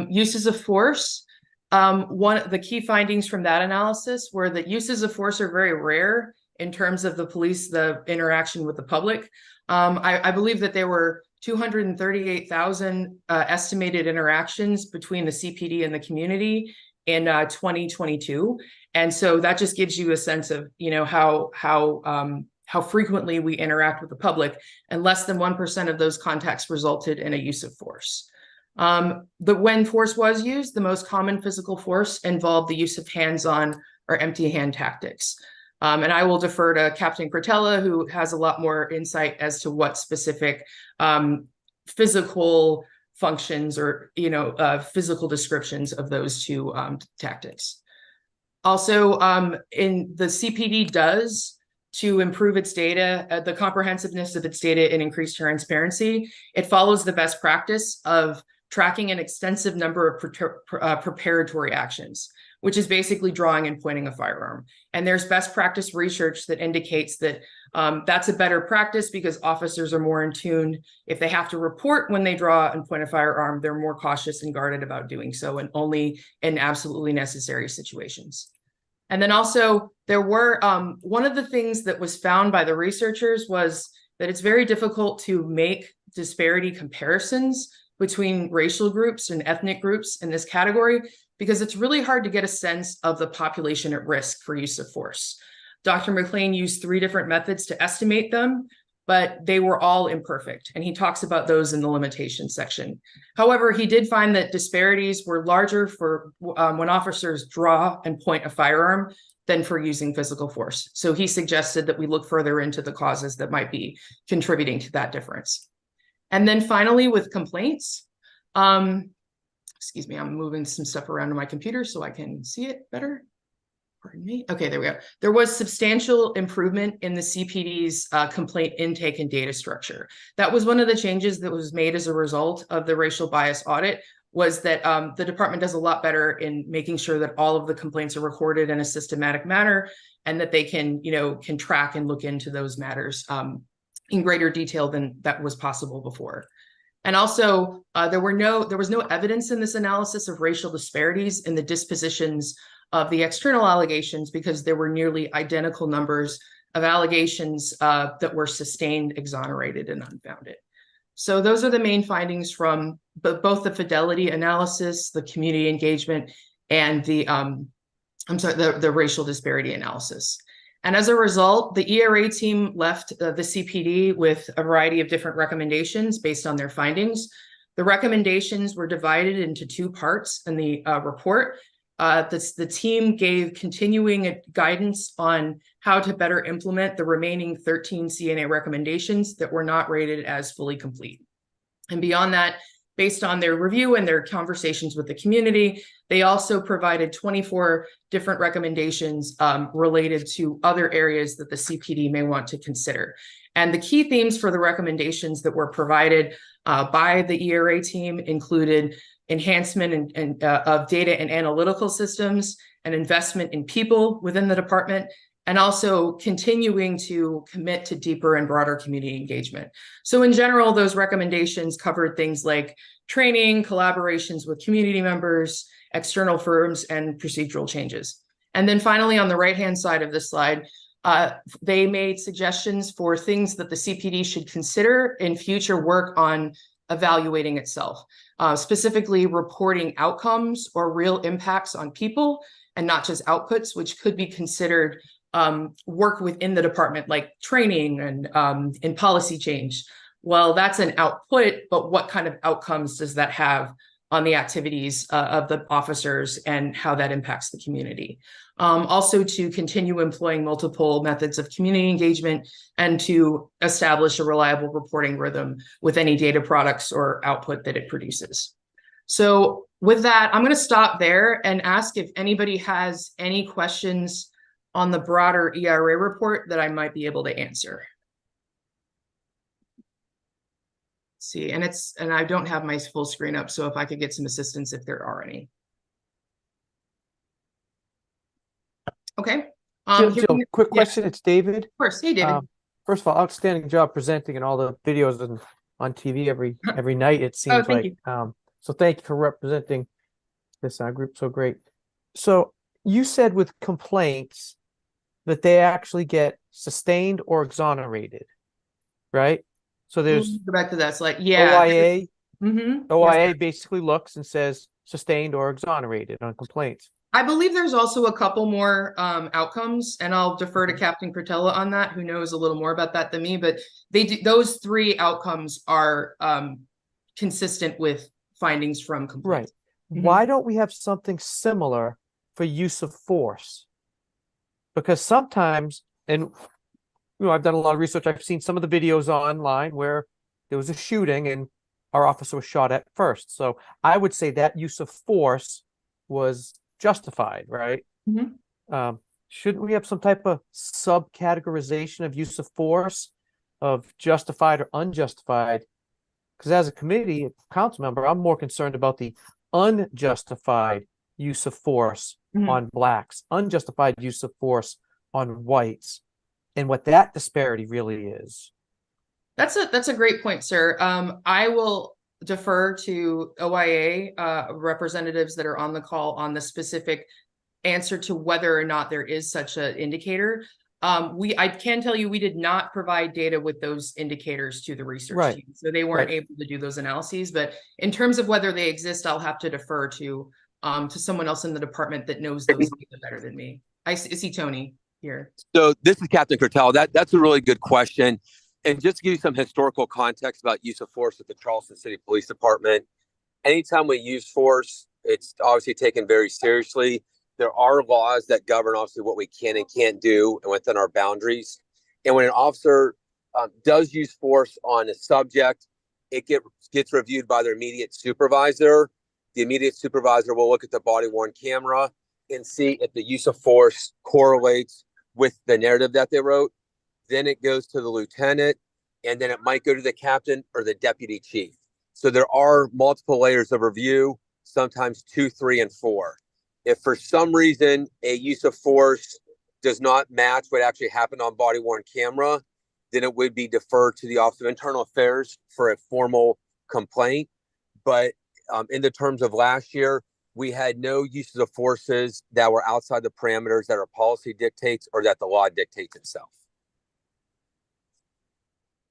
Uses of force. One of the key findings from that analysis were that uses of force are very rare in terms of the interaction with the public. I believe that there were 238,000 estimated interactions between the CPD and the community in 2022. And so that just gives you a sense of, how frequently we interact with the public, and less than 1% of those contacts resulted in a use of force. When force was used, the most common physical force involved the use of hands-on or empty hand tactics. And I will defer to Captain Cretella, who has a lot more insight as to what specific physical functions or physical descriptions of those 2 tactics. Also, in the CPD does to improve its data, the comprehensiveness of its data and increase transparency. It follows the best practice of tracking an extensive number of preparatory actions, which is basically drawing and pointing a firearm. And there's best practice research that indicates that that's a better practice because officers are more in tune. If they have to report when they draw and point a firearm, they're more cautious and guarded about doing so, and only in absolutely necessary situations. And then also there were, one of the things that was found by the researchers was that it's very difficult to make disparity comparisons between racial groups and ethnic groups in this category, because it's really hard to get a sense of the population at risk for use of force. Dr. McLean used 3 different methods to estimate them, but they were all imperfect, and he talks about those in the limitations section. However, he did find that disparities were larger for when officers draw and point a firearm than for using physical force. So he suggested that we look further into the causes that might be contributing to that difference. And then finally, with complaints, excuse me, I'm moving some stuff around on my computer so I can see it better. Pardon me. Okay, there we go. There was substantial improvement in the CPD's complaint intake and data structure. That was one of the changes that was made as a result of the racial bias audit, was that the department does a lot better in making sure that all of the complaints are recorded in a systematic manner, and that they can track and look into those matters in greater detail than that was possible before. And also, there was no evidence in this analysis of racial disparities in the dispositions of the external allegations, because there were nearly identical numbers of allegations that were sustained, exonerated, and unfounded. So those are the main findings from both the fidelity analysis, the community engagement, and the racial disparity analysis. And as a result, the ERA team left the CPD with a variety of different recommendations based on their findings. The recommendations were divided into two parts in the report. The team gave continuing guidance on how to better implement the remaining 13 CNA recommendations that were not rated as fully complete. And beyond that, based on their review and their conversations with the community, they also provided 24 different recommendations related to other areas that the CPD may want to consider. And the key themes for the recommendations that were provided by the ERA team included enhancement of data and analytical systems, and investment in people within the department, and also continuing to commit to deeper and broader community engagement. So in general, those recommendations covered things like training, collaborations with community members, external firms, and procedural changes. And then finally, on the right-hand side of this slide, they made suggestions for things that the CPD should consider in future work on evaluating itself, specifically reporting outcomes or real impacts on people and not just outputs, which could be considered work within the department, like training and in policy change. Well, that's an output, but what kind of outcomes does that have on the activities of the officers and how that impacts the community? Also to continue employing multiple methods of community engagement and to establish a reliable reporting rhythm with any data products or output that it produces. So with that, I'm going to stop there and ask if anybody has any questions on the broader ERA report that I might be able to answer. Let's see, and I don't have my full screen up, so if I could get some assistance if there are any. Okay. Jill, quick question. It's David. Of course. Hey, David. First of all, outstanding job presenting and all the videos on TV every night, it seems like. So thank you for representing this group so great. So you said with complaints that they actually get sustained or exonerated, right? So there's go back to that slide. Yeah. OIA. OIA yes, basically looks and says sustained or exonerated on complaints. I believe there's also a couple more outcomes, and I'll defer to Captain Cortella on that, who knows a little more about that than me, but those three outcomes are consistent with findings from complaints. Right. Why don't we have something similar for use of force? Because sometimes, and I've done a lot of research, I've seen some of the videos online where there was a shooting and our officer was shot at first. So I would say that use of force was justified, right? Shouldn't we have some type of subcategorization of use of force, of justified or unjustified? Because as a committee council member, I'm more concerned about the unjustified use of force on blacks, unjustified use of force on whites, and what that disparity really is. That's a great point, sir. I will defer to OIA representatives that are on the call on the specific answer to whether or not there is such an indicator. I can tell you we did not provide data with those indicators to the research team, so they weren't able to do those analyses. But in terms of whether they exist, I'll have to defer to someone else in the department that knows those data better than me. I see Tony here. So this is Captain Cortell. That's a really good question. And just to give you some historical context about use of force at the Charleston City Police Department, anytime we use force, it's obviously taken very seriously. There are laws that govern obviously what we can and can't do and within our boundaries. And when an officer does use force on a subject, it gets reviewed by their immediate supervisor. The immediate supervisor will look at the body-worn camera and see if the use of force correlates with the narrative that they wrote. Then it goes to the lieutenant, and then it might go to the captain or the deputy chief. So there are multiple layers of review, sometimes 2, 3, and 4. If for some reason a use of force does not match what actually happened on body-worn camera, then it would be deferred to the Office of Internal Affairs for a formal complaint. But in the terms of last year, we had no uses of forces that were outside the parameters that our policy dictates or that the law dictates itself.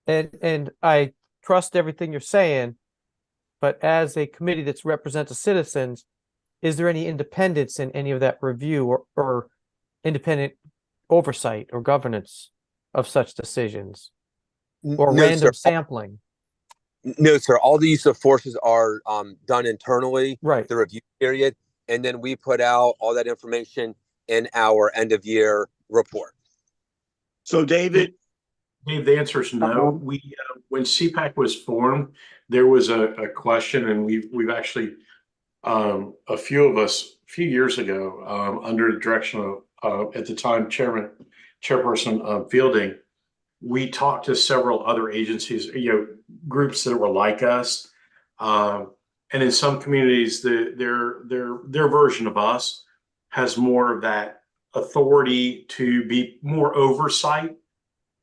And I trust everything you're saying, but as a committee that's represents the citizens, is there any independence in any of that review or independent oversight or governance of such decisions or No, random sir. sampling? No, sir. All the use of forces are done internally, Right. the review period, and then we put out all that information in our end of year report. So David, Dave, the answer is no. We when CPAC was formed, there was a question, and we've actually a few of us a few years ago under the direction of at the time chairperson Fielding, we talked to several other agencies, groups that were like us, and in some communities, their version of us has more of that authority to be more oversight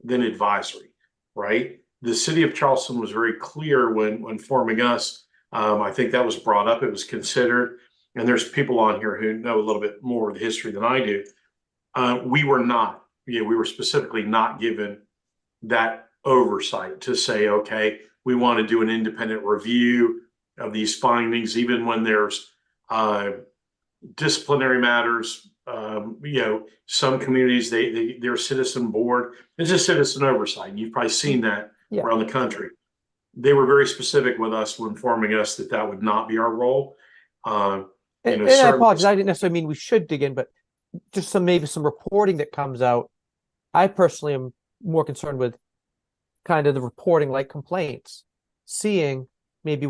than advisory, right? The city of Charleston was very clear when forming us. I think that was brought up, it was considered, and there's people on here who know a little bit more of the history than I do. We were not, we were specifically not given that oversight to say, okay, we want to do an independent review of these findings, even when there's disciplinary matters. Some communities, their citizen board, it's a citizen oversight. You've probably seen that around the country. They were very specific with us when informing us that would not be our role. And I apologize, I didn't necessarily mean we should dig in, but just maybe some reporting that comes out. I personally am more concerned with kind of the reporting, like complaints, seeing maybe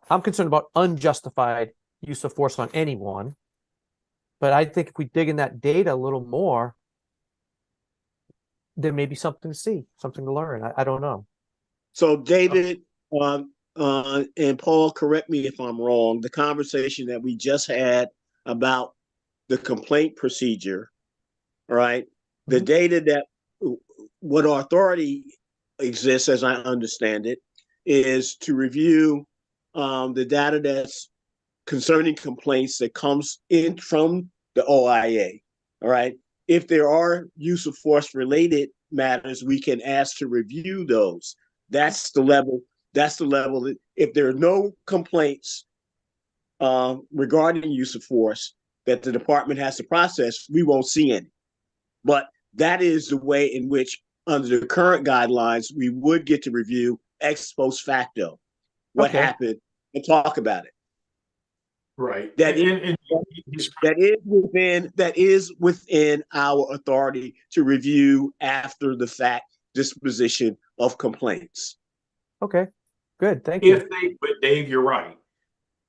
I'm concerned about unjustified use of force on anyone. But I think if we dig in that data a little more, there may be something to see, something to learn. I don't know. So David, and Paul, correct me if I'm wrong, the conversation that we just had about the complaint procedure, right? Mm-hmm. The data that what our authority exists, as I understand it, is to review the data that's concerning complaints that comes in from the OIA. All right. If there are use of force related matters, we can ask to review those. That's the level. If there are no complaints regarding use of force that the department has to process, we won't see any. But that is the way in which, under the current guidelines, we would get to review ex post facto what happened and talk about it. Right. That is within our authority to review after the fact disposition of complaints. Okay, good. Thank you. But Dave, you're right.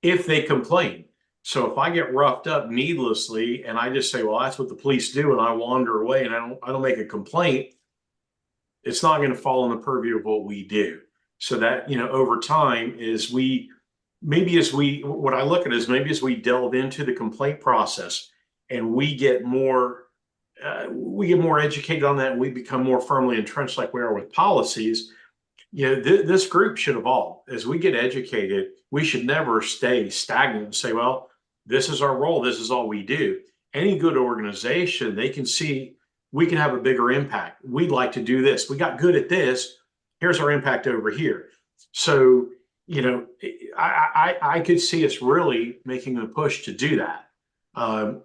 If they complain. So if I get roughed up needlessly and I just say, well, that's what the police do, and I wander away and I don't make a complaint, it's not going to fall in the purview of what we do. So that, over time what I look at is maybe as we delve into the complaint process and we get more educated on that and we become more firmly entrenched like we are with policies, this group should evolve. As we get educated, we should never stay stagnant and say, well, this is our role, this is all we do. Any good organization, they can see we can have a bigger impact. We'd like to do this. We got good at this. Here's our impact over here. So, I could see us really making a push to do that.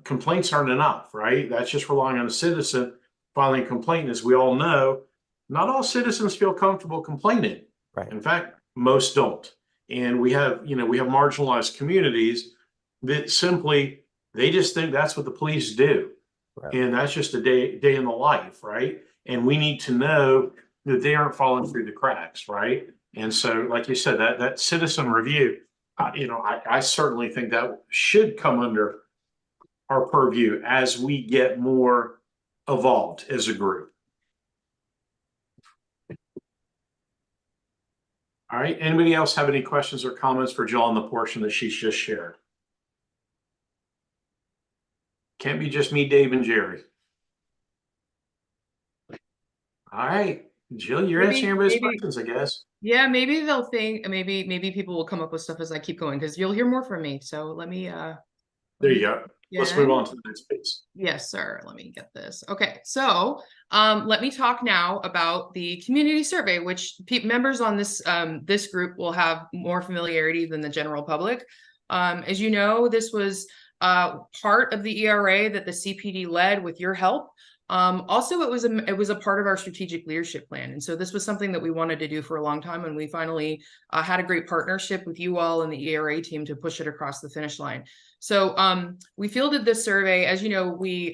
Complaints aren't enough, right? That's just relying on a citizen filing a complaint. As we all know, not all citizens feel comfortable complaining. Right. In fact, most don't. And we have marginalized communities that simply, they just think that's what the police do. Right. And that's just a day in the life, right? And we need to know that they aren't falling through the cracks, right? And so, like you said, that citizen review, I certainly think that should come under our purview as we get more evolved as a group. All right. Anybody else have any questions or comments for Jill on the portion that she's just shared? Can't be just me, Dave, and Jerry. All right. Jill, you're Maybe- answering everybody's maybe- questions, I guess. Yeah, maybe they'll think, maybe people will come up with stuff as I keep going, because you'll hear more from me. So let me, There you go. Let's move yeah. on to the next piece. Yes, sir. Let me get this. Okay, so let me talk now about the community survey, which members on this group will have more familiarity than the general public. As you know, this was part of the ERA that the CPD led with your help. Also, it was a part of our strategic leadership plan. And so this was something that we wanted to do for a long time. And we finally had a great partnership with you all and the ERA team to push it across the finish line. So we fielded this survey. As you know, we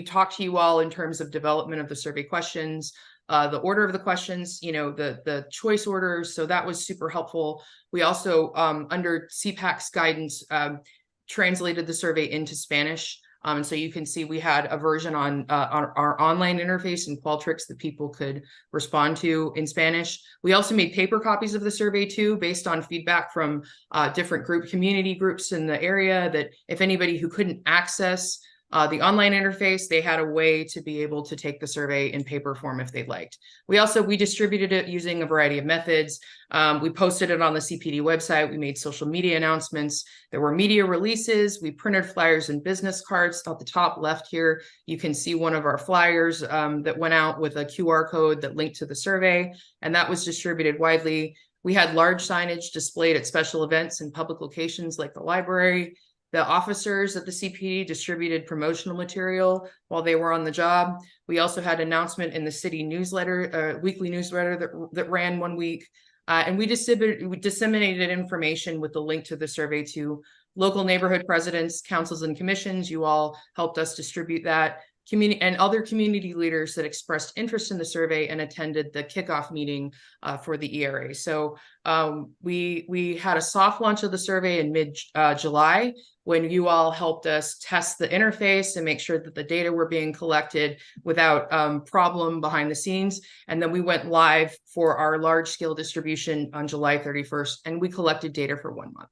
talked to you all in terms of development of the survey questions, the order of the questions, you know, the choice orders. So that was super helpful. We also, under CPAC's guidance, translated the survey into Spanish. And so you can see we had a version on our online interface in Qualtrics that people could respond to in Spanish. We also made paper copies of the survey too, based on feedback from different community groups in the area, that if anybody who couldn't access the online interface, they had a way to be able to take the survey in paper form if they'd liked. We distributed it using a variety of methods. We posted it on the CPD website. We made social media announcements. There were media releases. We printed flyers and business cards. At the top left here, you can see one of our flyers that went out with a QR code that linked to the survey, and that was distributed widely. We had large signage displayed at special events and public locations like the library. The officers at the CPD distributed promotional material while they were on the job. We also had an announcement in the city newsletter, weekly newsletter that ran one week. And we disseminated information with the link to the survey to local neighborhood presidents, councils, and commissions. You all helped us distribute that. And other community leaders that expressed interest in the survey and attended the kickoff meeting for the ERA. So we had a soft launch of the survey in mid-July, when you all helped us test the interface and make sure that the data were being collected without problem behind the scenes. And then we went live for our large-scale distribution on July 31st, and we collected data for 1 month.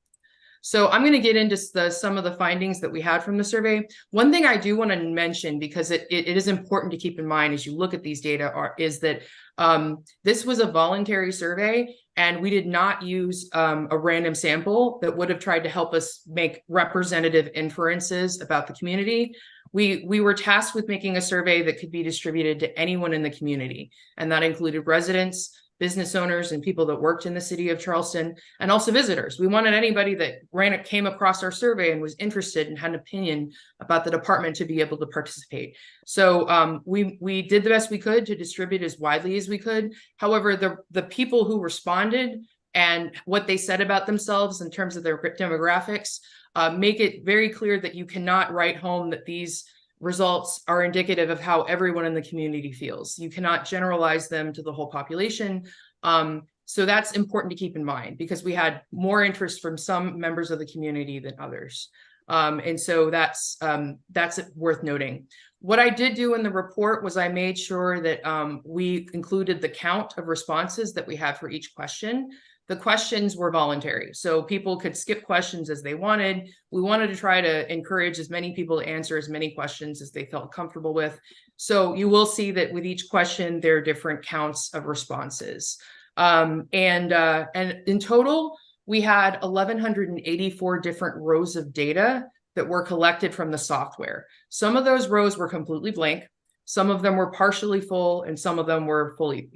So I'm going to get into some of the findings that we had from the survey. One thing I do want to mention, because it is important to keep in mind as you look at these data, is that this was a voluntary survey, and we did not use a random sample that would have tried to help us make representative inferences about the community. We were tasked with making a survey that could be distributed to anyone in the community, and that included residents, business owners, and people that worked in the city of Charleston, and also visitors. We wanted anybody that came across our survey and was interested and had an opinion about the department to be able to participate. So we did the best we could to distribute as widely as we could. However, the people who responded and what they said about themselves in terms of their demographics make it very clear that you cannot write home that these results are indicative of how everyone in the community feels. You cannot generalize them to the whole population. So that's important to keep in mind, because we had more interest from some members of the community than others. And so that's worth noting. What I did do in the report was I made sure that we included the count of responses that we had for each question. The questions were voluntary, so people could skip questions as they wanted. We wanted to try to encourage as many people to answer as many questions as they felt comfortable with. So you will see that with each question, there are different counts of responses. And in total, we had 1,184 different rows of data that were collected from the software. Some of those rows were completely blank. Some of them were partially full, and some of them were fully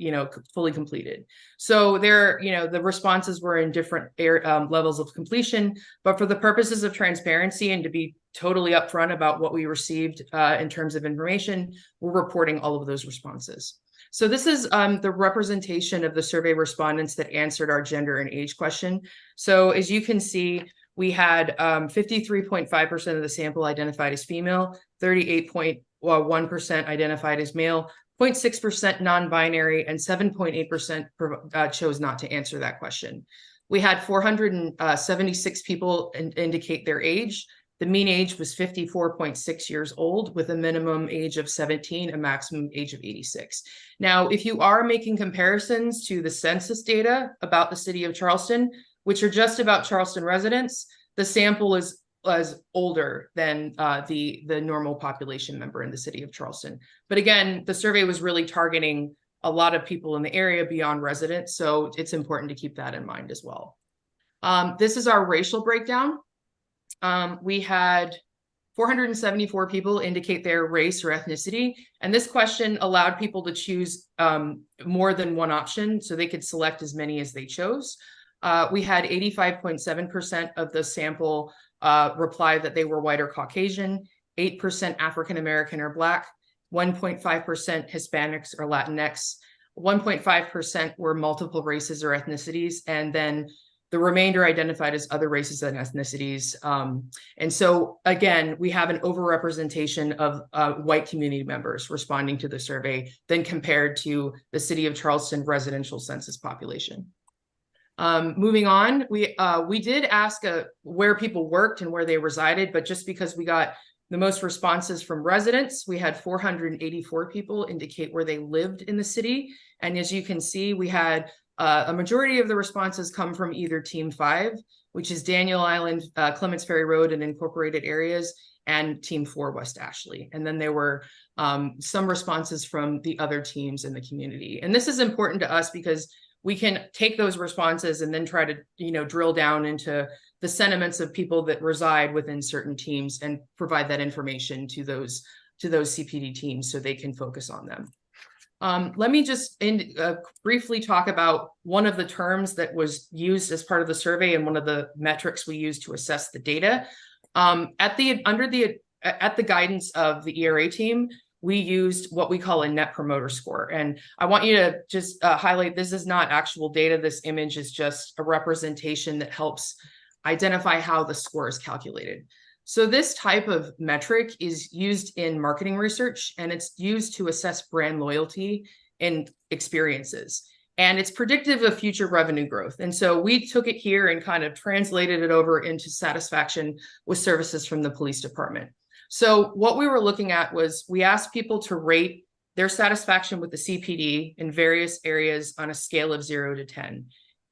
completed. So the responses were in different levels of completion, but for the purposes of transparency and to be totally upfront about what we received in terms of information, we're reporting all of those responses. So this is the representation of the survey respondents that answered our gender and age question. So as you can see, we had 53.5% of the sample identified as female, 38.1% identified as male, 0.6% non-binary, and 7.8% chose not to answer that question. We had 476 people indicate their age. The mean age was 54.6 years old, with a minimum age of 17, a maximum age of 86. Now, if you are making comparisons to the census data about the city of Charleston, which are just about Charleston residents, the sample is older than the normal population member in the city of Charleston. But again, the survey was really targeting a lot of people in the area beyond residents. So it's important to keep that in mind as well. This is our racial breakdown. We had 474 people indicate their race or ethnicity. And this question allowed people to choose more than one option, so they could select as many as they chose. We had 85.7% of the sample reply that they were white or Caucasian, 8% African American or Black, 1.5% Hispanics or Latinx, 1.5% were multiple races or ethnicities, and then the remainder identified as other races and ethnicities. And so again, we have an overrepresentation of white community members responding to the survey than compared to the city of Charleston residential census population. Moving on, we did ask where people worked and where they resided, but just because we got the most responses from residents, we had 484 people indicate where they lived in the city. And as you can see, we had a majority of the responses come from either Team 5, which is Daniel Island, Clements Ferry Road and incorporated areas, and Team 4, West Ashley. And then there were some responses from the other teams in the community. And this is important to us because we can take those responses and then try to, drill down into the sentiments of people that reside within certain teams and provide that information to those CPD teams so they can focus on them. Let me just briefly talk about one of the terms that was used as part of the survey and one of the metrics we used to assess the data. At the guidance of the ERA team, we used what we call a net promoter score. And I want you to just highlight, this is not actual data. This image is just a representation that helps identify how the score is calculated. So this type of metric is used in marketing research, and it's used to assess brand loyalty and experiences. And it's predictive of future revenue growth. And so we took it here and kind of translated it over into satisfaction with services from the police department. So what we were looking at was we asked people to rate their satisfaction with the CPD in various areas on a scale of 0 to 10.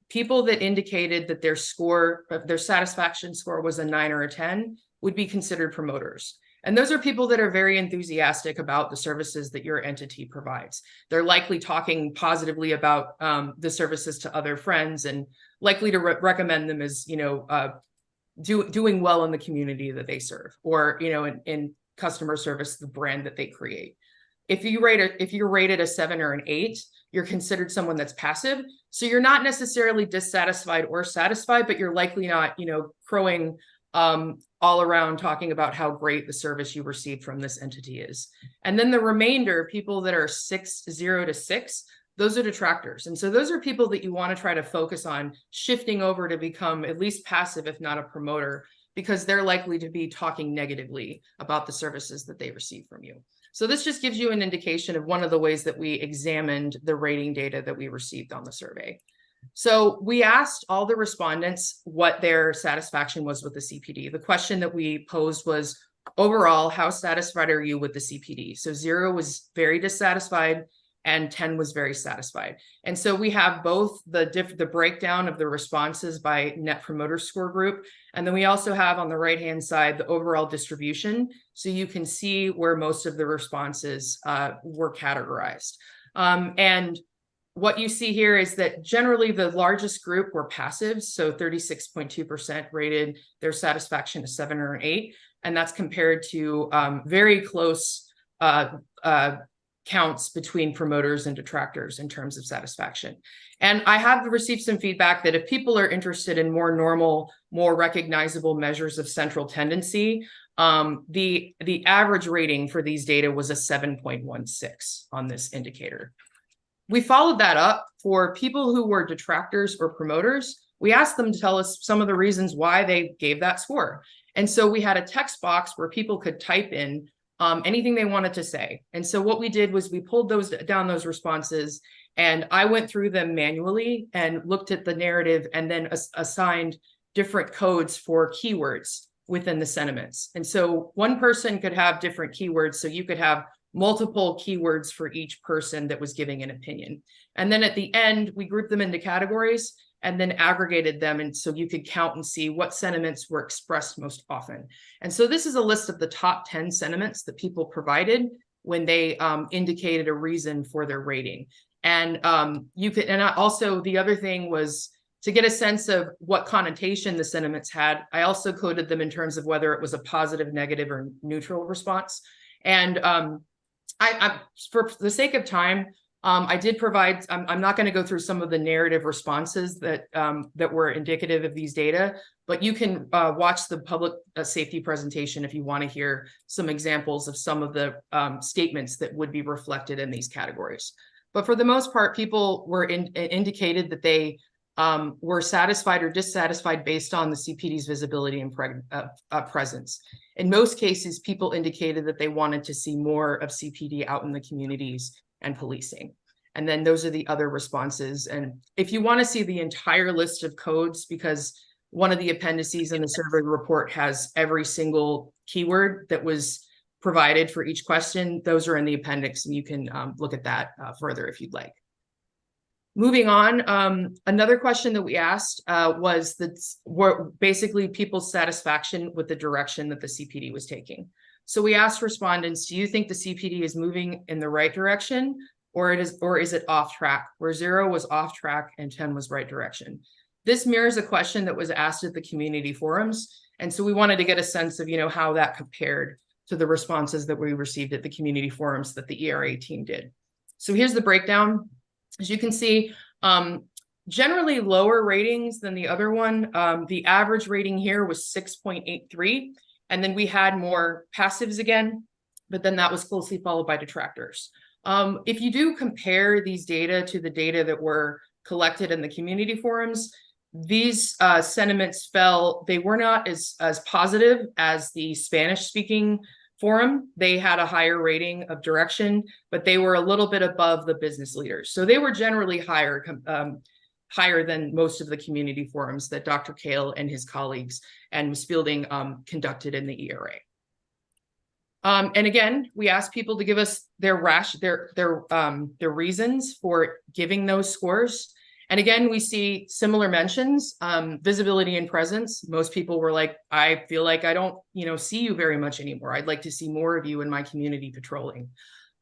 People that indicated that their satisfaction score was a 9 or a 10 would be considered promoters. And those are people that are very enthusiastic about the services that your entity provides. They're likely talking positively about the services to other friends and likely to recommend them as, doing well in the community that they serve, or, in customer service, the brand that they create. If you're rated a 7 or an 8, you're considered someone that's passive. So you're not necessarily dissatisfied or satisfied, but you're likely not, crowing all around talking about how great the service you received from this entity is. And then the remainder, people that are 0 to 6, those are detractors. And so those are people that you want to try to focus on shifting over to become at least passive, if not a promoter, because they're likely to be talking negatively about the services that they receive from you. So this just gives you an indication of one of the ways that we examined the rating data that we received on the survey. So we asked all the respondents what their satisfaction was with the CPD. The question that we posed was, overall, how satisfied are you with the CPD? So 0 was very dissatisfied and 10 was very satisfied. And so we have both the breakdown of the responses by net promoter score group. And then we also have on the right-hand side, the overall distribution. So you can see where most of the responses were categorized. And what you see here is that generally the largest group were passives. So 36.2% rated their satisfaction a 7 or an 8. And that's compared to very close counts between promoters and detractors in terms of satisfaction. And I have received some feedback that if people are interested in more normal, more recognizable measures of central tendency, the average rating for these data was a 7.16 on this indicator. We followed that up for people who were detractors or promoters. We asked them to tell us some of the reasons why they gave that score. And so we had a text box where people could type in anything they wanted to say. And so what we did was we pulled those responses, and I went through them manually and looked at the narrative and then assigned different codes for keywords within the sentiments. And so one person could have different keywords. So you could have multiple keywords for each person that was giving an opinion. And then at the end, we grouped them into categories and then aggregated them. And so you could count and see what sentiments were expressed most often. And so this is a list of the top 10 sentiments that people provided when they indicated a reason for their rating. And you could, and also the other thing was to get a sense of what connotation the sentiments had. I also coded them in terms of whether it was a positive, negative, or neutral response. And I for the sake of time, I did provide, I'm not going to go through some of the narrative responses that that were indicative of these data, but you can watch the public safety presentation if you want to hear some examples of some of the statements that would be reflected in these categories. But for the most part, people were indicated that they were satisfied or dissatisfied based on the CPD's visibility and presence. In most cases, people indicated that they wanted to see more of CPD out in the communities and policing. And then those are the other responses. And if you want to see the entire list of codes, because one of the appendices in the survey report has every single keyword that was provided for each question, those are in the appendix, and you can look at that further if you'd like. Moving on, another question that we asked was basically people's satisfaction with the direction that the CPD was taking. So we asked respondents, do you think the CPD is moving in the right direction, or is it off track? Where 0 was off track and 10 was right direction. This mirrors a question that was asked at the community forums. And so we wanted to get a sense of, how that compared to the responses that we received at the community forums that the ERA team did. So here's the breakdown. As you can see, generally lower ratings than the other one. The average rating here was 6.83. And then we had more passives again, but then that was closely followed by detractors. If you do compare these data to the data that were collected in the community forums, these sentiments fell, they were not as positive as the Spanish-speaking forum. They had a higher rating of direction, but they were a little bit above the business leaders. So they were generally higher than most of the community forums that Dr. Kale and his colleagues and Ms. Fielding conducted in the ERA. And again, we asked people to give us their reasons for giving those scores. And again, we see similar mentions, visibility and presence. Most people were like, I feel like I don't, see you very much anymore. I'd like to see more of you in my community patrolling.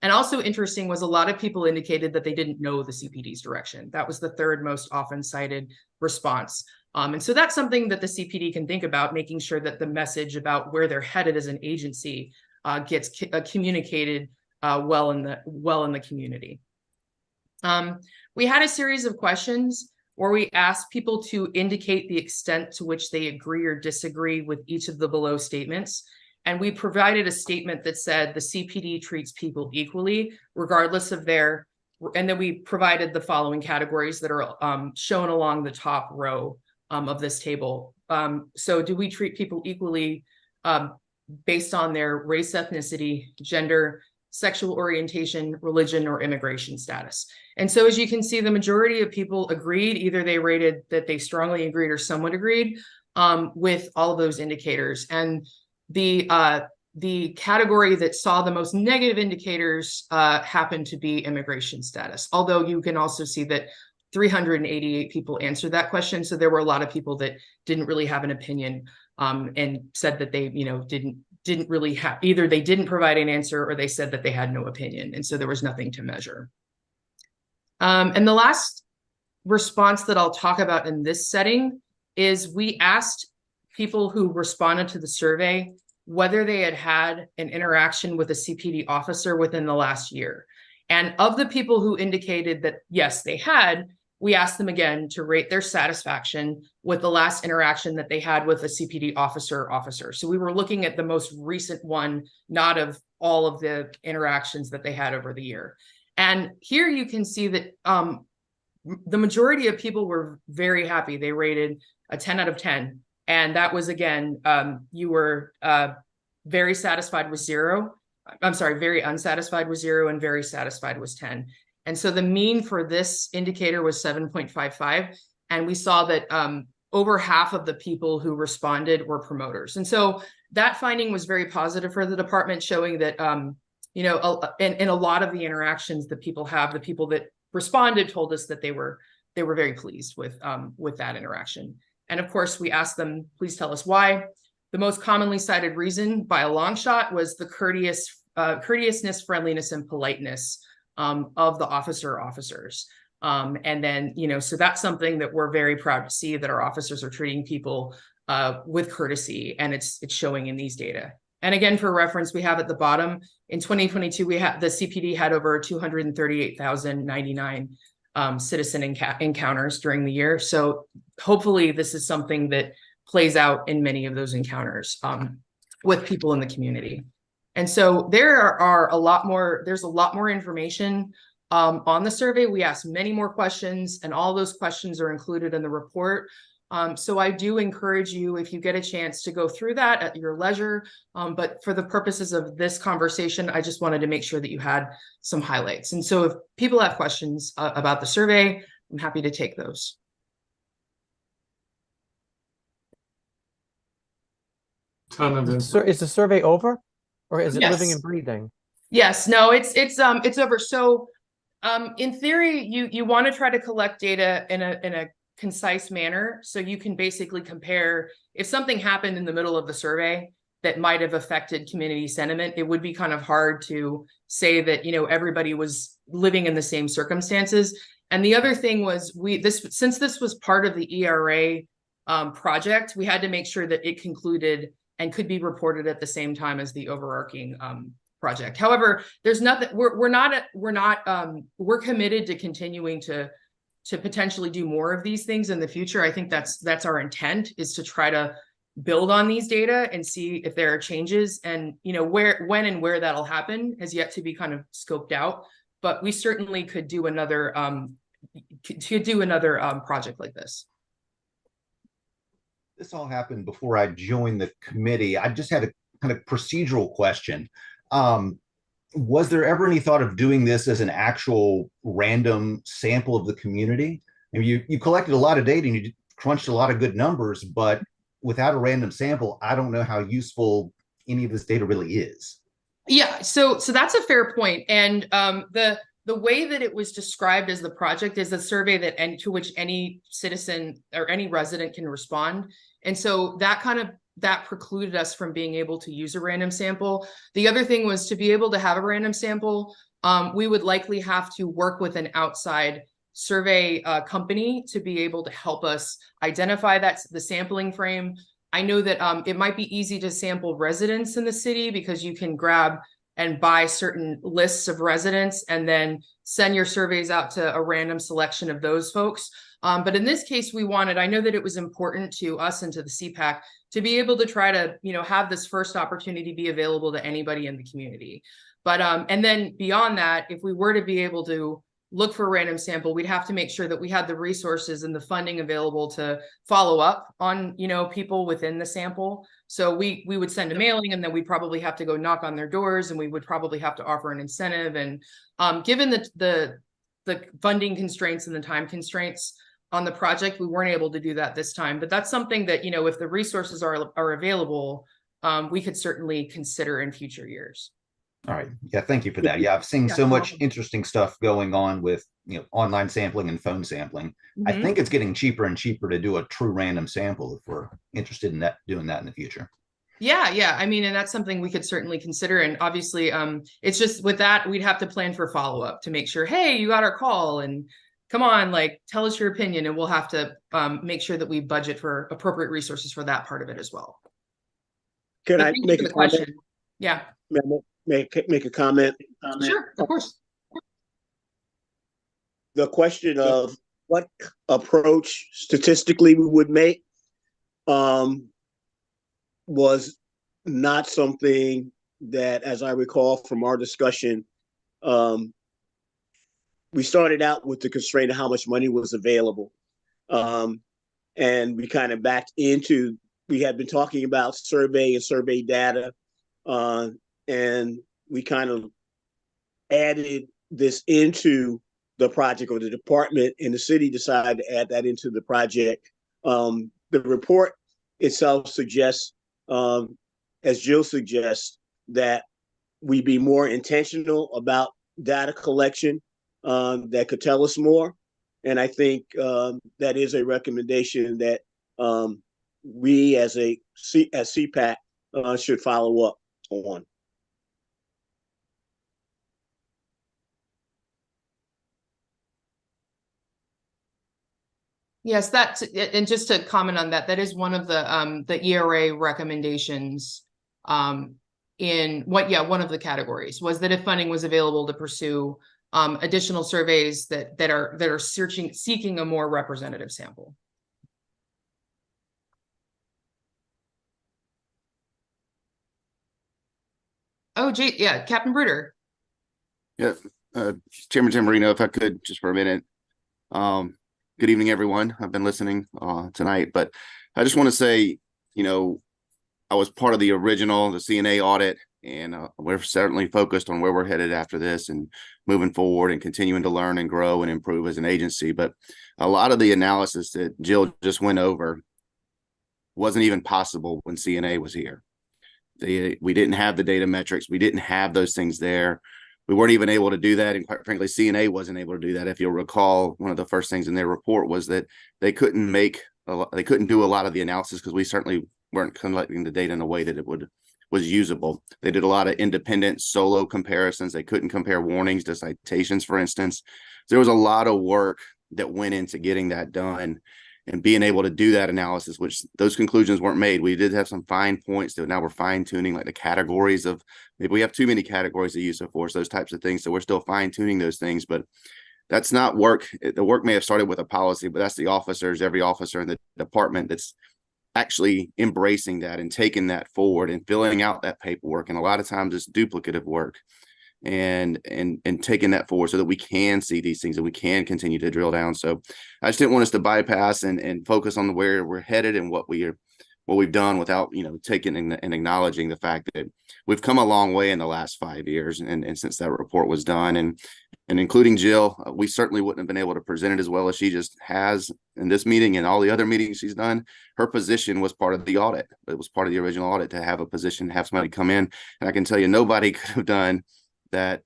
And also interesting was a lot of people indicated that they didn't know the CPD's direction. That was the third most often cited response. And so that's something that the CPD can think about, making sure that the message about where they're headed as an agency gets communicated well in the community. We had a series of questions where we asked people to indicate the extent to which they agree or disagree with each of the below statements. And we provided a statement that said the CPD treats people equally, regardless of their, and then we provided the following categories that are shown along the top row of this table. So do we treat people equally based on their race, ethnicity, gender, sexual orientation, religion, or immigration status? And so as you can see, the majority of people agreed, either they rated that they strongly agreed or somewhat agreed with all of those indicators. And the category that saw the most negative indicators happened to be immigration status. Although you can also see that 388 people answered that question. So there were a lot of people that didn't really have an opinion and said that they, didn't really have, either they didn't provide an answer or they said that they had no opinion. And so there was nothing to measure. And the last response that I'll talk about in this setting is we asked people who responded to the survey whether they had had an interaction with a CPD officer within the last year. And of the people who indicated that, yes, they had, we asked them again to rate their satisfaction with the last interaction that they had with a CPD officer. So we were looking at the most recent one, not of all of the interactions that they had over the year. And here you can see that the majority of people were very happy. They rated a 10 out of 10. And that was, again, you were very satisfied with 0. I'm sorry, very unsatisfied with 0 and very satisfied was 10. And so the mean for this indicator was 7.55. And we saw that over half of the people who responded were promoters. And so that finding was very positive for the department, showing that, in a lot of the interactions that people have, the people that responded told us that they were very pleased with that interaction. And of course, we asked them, please tell us why. The most commonly cited reason by a long shot was the courteousness, friendliness, and politeness of the officers. And then, so that's something that we're very proud to see, that our officers are treating people with courtesy, and it's showing in these data. And again, for reference, we have at the bottom, in 2022, the CPD had over 238,099 citizen encounters during the year. So hopefully this is something that plays out in many of those encounters with people in the community. And so there's a lot more information on the survey. We asked many more questions, and all those questions are included in the report. So I do encourage you, if you get a chance, to go through that at your leisure. But for the purposes of this conversation, I just wanted to make sure that you had some highlights. And so if people have questions about the survey, I'm happy to take those. Is the survey over, or is it Yes. living and breathing? Yes, no, it's over. So in theory, you want to try to collect data in a concise manner, so you can basically compare if something happened in the middle of the survey that might have affected community sentiment. It would be kind of hard to say that everybody was living in the same circumstances. And the other thing was, since this was part of the ERA project, we had to make sure that it concluded and could be reported at the same time as the overarching project. However, there's nothing, we're committed to continuing to potentially do more of these things in the future. I think that's our intent, is to try to build on these data and see if there are changes, and when and where that'll happen has yet to be kind of scoped out. But we certainly could do another project like this. This all happened before I joined the committee. I just had a kind of procedural question. Was there ever any thought of doing this as an actual random sample of the community? I mean, you collected a lot of data and you crunched a lot of good numbers, but without a random sample, I don't know how useful any of this data really is. Yeah, so that's a fair point. And the way that it was described as the project is a survey to which any citizen or any resident can respond. And so that precluded us from being able to use a random sample. The other thing was, to be able to have a random sample, we would likely have to work with an outside survey company to be able to help us identify the sampling frame. I know that it might be easy to sample residents in the city, because you can grab and buy certain lists of residents and then send your surveys out to a random selection of those folks. But in this case, I know that it was important to us and to the CPAC to be able to try to, have this first opportunity be available to anybody in the community. But, and then beyond that, if we were to be able to look for a random sample, we'd have to make sure that we had the resources and the funding available to follow up on, people within the sample. So we would send a mailing, and then we'd probably have to go knock on their doors, and we would probably have to offer an incentive. And given the funding constraints and the time constraints on the project, we weren't able to do that this time. But that's something that, if the resources are available, we could certainly consider in future years. All right. Yeah, thank you for that. Yeah, I've seen so much interesting stuff going on with, online sampling and phone sampling. Mm-hmm. I think it's getting cheaper and cheaper to do a true random sample if we're interested in doing that in the future. Yeah. I mean, and that's something we could certainly consider. And obviously, it's just with that, we'd have to plan for follow-up to make sure, hey, you got our call, and come on, tell us your opinion. And we'll have to make sure that we budget for appropriate resources for that part of it as well. Can I make a question? Yeah. Make a comment? Sure, of course. The question of what approach statistically we would make was not something that, as I recall from our discussion, we started out with the constraint of how much money was available. And we kind of backed into, we had been talking about survey and survey data, and we kind of added this into the project, or the department and the city decided to add that into the project. The report itself suggests, as Jill suggests, that we be more intentional about data collection that could tell us more. And I think that is a recommendation that we as CPAC should follow up on. Yes, that's, and just to comment on that, that is one of the ERA recommendations. In one of the categories was that if funding was available to pursue additional surveys that are seeking a more representative sample. Oh, gee, yeah, Captain Bruder. Yeah, Chairman Tim Marino, if I could just for a minute. Good evening, everyone. I've been listening tonight, but I just want to say, I was part of the original, the CNA audit, and we're certainly focused on where we're headed after this and moving forward and continuing to learn and grow and improve as an agency. But a lot of the analysis that Jill just went over wasn't even possible when CNA was here. We didn't have the data metrics. We didn't have those things there. We weren't even able to do that. And quite frankly, CNA wasn't able to do that. If you'll recall, one of the first things in their report was that they couldn't do a lot of the analysis because we certainly weren't collecting the data in a way that it was usable. They did a lot of independent solo comparisons. They couldn't compare warnings to citations, for instance. There was a lot of work that went into getting that done and being able to do that analysis, which those conclusions weren't made. We did have some fine points that now we're fine tuning, like the categories of, maybe we have too many categories of use of force, those types of things. So we're still fine tuning those things, but that's not work. The work may have started with a policy, but that's the officers, every officer in the department that's actually embracing that and taking that forward and filling out that paperwork. And a lot of times it's duplicative work and taking that forward so that we can see these things and we can continue to drill down. So I just didn't want us to bypass and focus on where we're headed and what we've done without, taking and acknowledging the fact that we've come a long way in the last 5 years. And since that report was done and including Jill, we certainly wouldn't have been able to present it as well as she just has in this meeting and all the other meetings she's done. Her position was part of the audit. It was part of the original audit to have a position, have somebody come in. And I can tell you, nobody could have done that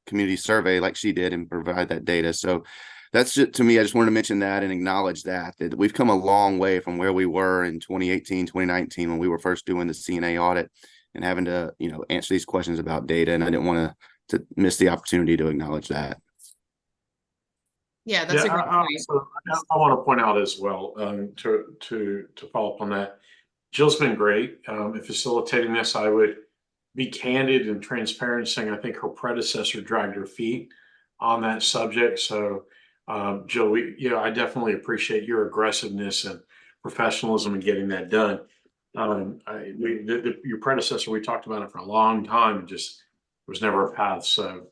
community survey like she did and provide that data. So that's just, to me, I just wanted to mention that and acknowledge that we've come a long way from where we were in 2018, 2019, when we were first doing the CNA audit and having to, answer these questions about data. And I didn't want to miss the opportunity to acknowledge that. Yeah, that's a great point. I want to point out as well, to follow up on that. Jill's been great in facilitating this. I would be candid and transparent, saying I think her predecessor dragged her feet on that subject. So, Jill, I definitely appreciate your aggressiveness and professionalism in getting that done. Your predecessor, we talked about it for a long time, and just was never a path. So,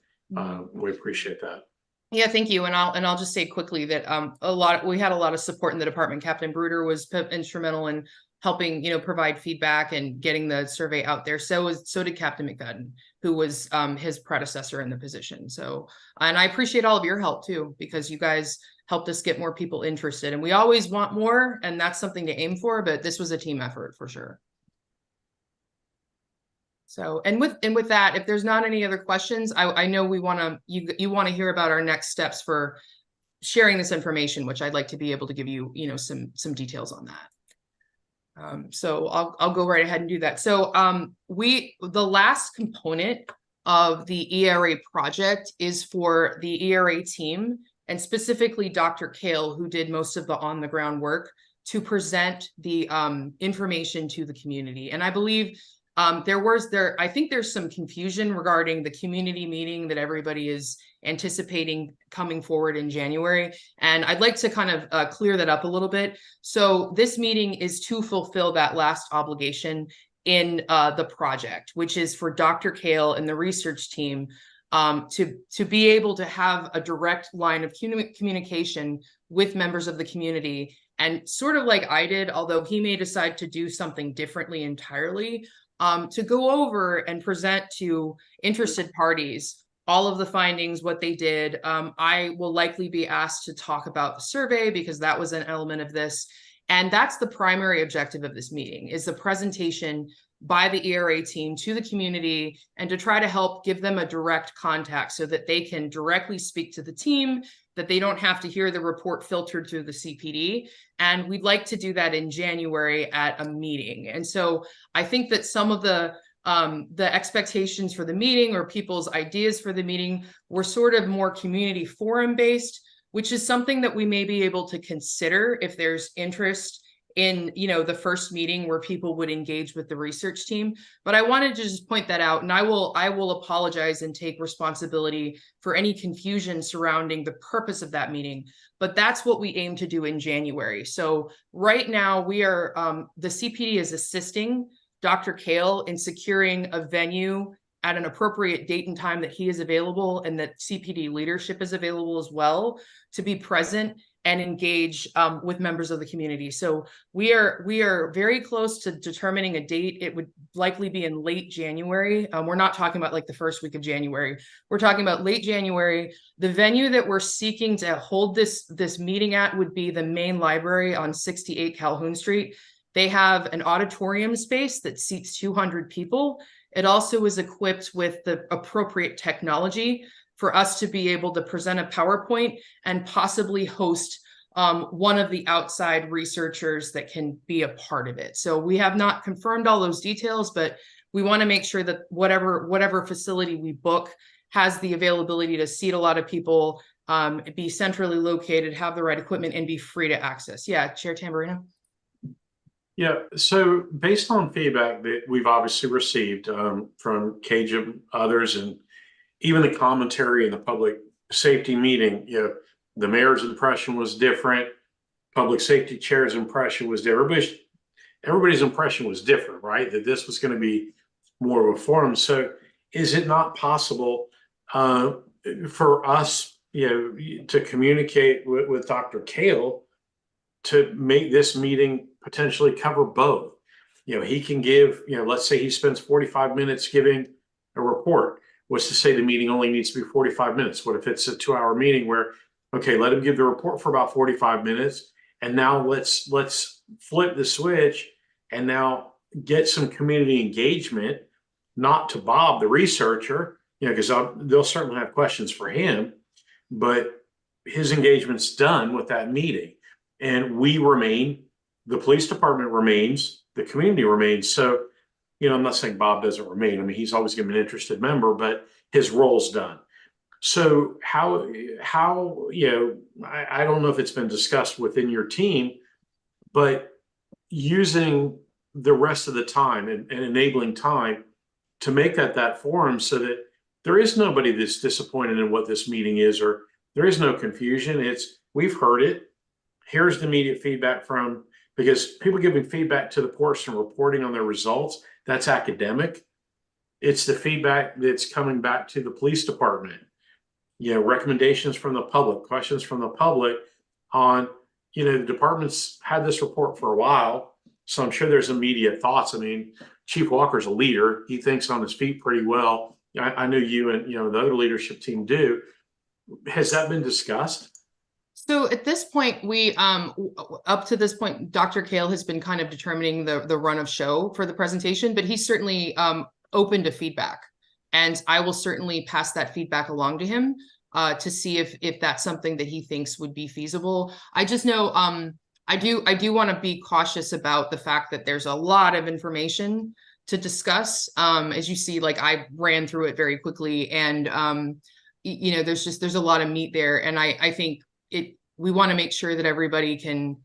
we appreciate that. Yeah, thank you. And I'll just say quickly that we had a lot of support in the department. Captain Bruder was instrumental in helping, provide feedback and getting the survey out there. So did Captain McFadden, who was his predecessor in the position. So, and I appreciate all of your help too, because you guys helped us get more people interested, and we always want more, and that's something to aim for, but this was a team effort for sure. So, and with that, if there's not any other questions, I know you want to hear about our next steps for sharing this information, which I'd like to be able to give you, some details on that. So I'll go right ahead and do that. So the last component of the ERA project is for the ERA team, and specifically Dr. Kale, who did most of the on the ground work, to present the information to the community. And I believe I think there's some confusion regarding the community meeting that everybody is anticipating coming forward in January. And I'd like to kind of clear that up a little bit. So this meeting is to fulfill that last obligation in the project, which is for Dr. Kale and the research team to be able to have a direct line of communication with members of the community. And sort of like I did, although he may decide to do something differently entirely, to go over and present to interested parties all of the findings, what they did. I will likely be asked to talk about the survey because that was an element of this. And that's the primary objective of this meeting, is the presentation by the ERA team to the community, and to try to help give them a direct contact so that they can directly speak to the team, that they don't have to hear the report filtered through the CPD. And we'd like to do that in January at a meeting. And so I think that some of the expectations for the meeting, or people's ideas for the meeting, were sort of more community forum based. which is something that we may be able to consider if there's interest in, the first meeting where people would engage with the research team. But I wanted to just point that out, and I will apologize and take responsibility for any confusion surrounding the purpose of that meeting. But that's what we aim to do in January. So right now we are, the CPD is assisting Dr. Kale in securing a venue at an appropriate date and time that he is available, and that CPD leadership is available as well to be present and engage with members of the community. So we are very close to determining a date. It would likely be in late January. We're not talking about like the first week of January. We're talking about late January. The venue that we're seeking to hold this meeting at would be the main library on 68 Calhoun Street. They have an auditorium space that seats 200 people. It also is equipped with the appropriate technology for us to be able to present a PowerPoint and possibly host one of the outside researchers that can be a part of it. So we have not confirmed all those details, but we want to make sure that whatever facility we book has the availability to seat a lot of people, be centrally located, have the right equipment, and be free to access. Yeah, Chair Tamburino. Yeah, so based on feedback that we've obviously received from Cage and others, and even the commentary in the public safety meeting, the mayor's impression was different. Public safety chair's impression was different. Everybody's impression was different, right? That this was going to be more of a forum. So is it not possible for us, to communicate with Dr. Kale to make this meeting potentially cover both? He can give, let's say he spends 45 minutes giving a report. Was to say the meeting only needs to be 45 minutes. What if it's a 2-hour meeting where, okay, let him give the report for about 45 minutes, and now let's flip the switch and now get some community engagement, not to Bob, the researcher, because they'll certainly have questions for him, but his engagement's done with that meeting. And we remain, the police department remains, the community remains. So, I'm not saying Bob doesn't remain. I mean, he's always going to be an interested member, but his role's done. So how I don't know if it's been discussed within your team, but using the rest of the time and enabling time to make that forum so that there is nobody that's disappointed in what this meeting is, or there is no confusion. We've heard it. Here's the immediate feedback because people giving feedback to the person reporting on their results, that's academic. It's the feedback that's coming back to the police department. Recommendations from the public, questions from the public on, the department's had this report for a while. So I'm sure there's immediate thoughts. I mean, Chief Walker's a leader. He thinks on his feet pretty well. I know you and, the other leadership team do. Has that been discussed? So at this point, we up to this point, Dr. Kale has been kind of determining the run of show for the presentation, but he's certainly open to feedback, and I will certainly pass that feedback along to him to see if that's something that he thinks would be feasible. I just know I do want to be cautious about the fact that there's a lot of information to discuss. As you see, like I ran through it very quickly, and there's a lot of meat there, and I think we want to make sure that everybody can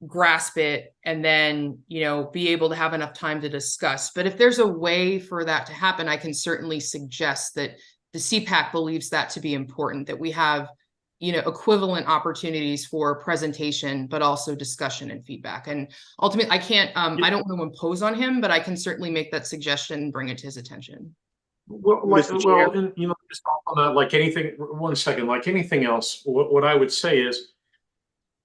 grasp it and then, be able to have enough time to discuss. But if there's a way for that to happen, I can certainly suggest that the CPAC believes that to be important, that we have, equivalent opportunities for presentation, but also discussion and feedback. And ultimately, I can't, I don't want to impose on him, but I can certainly make that suggestion and bring it to his attention. Just on that, like anything, 1 second, like anything else, what I would say is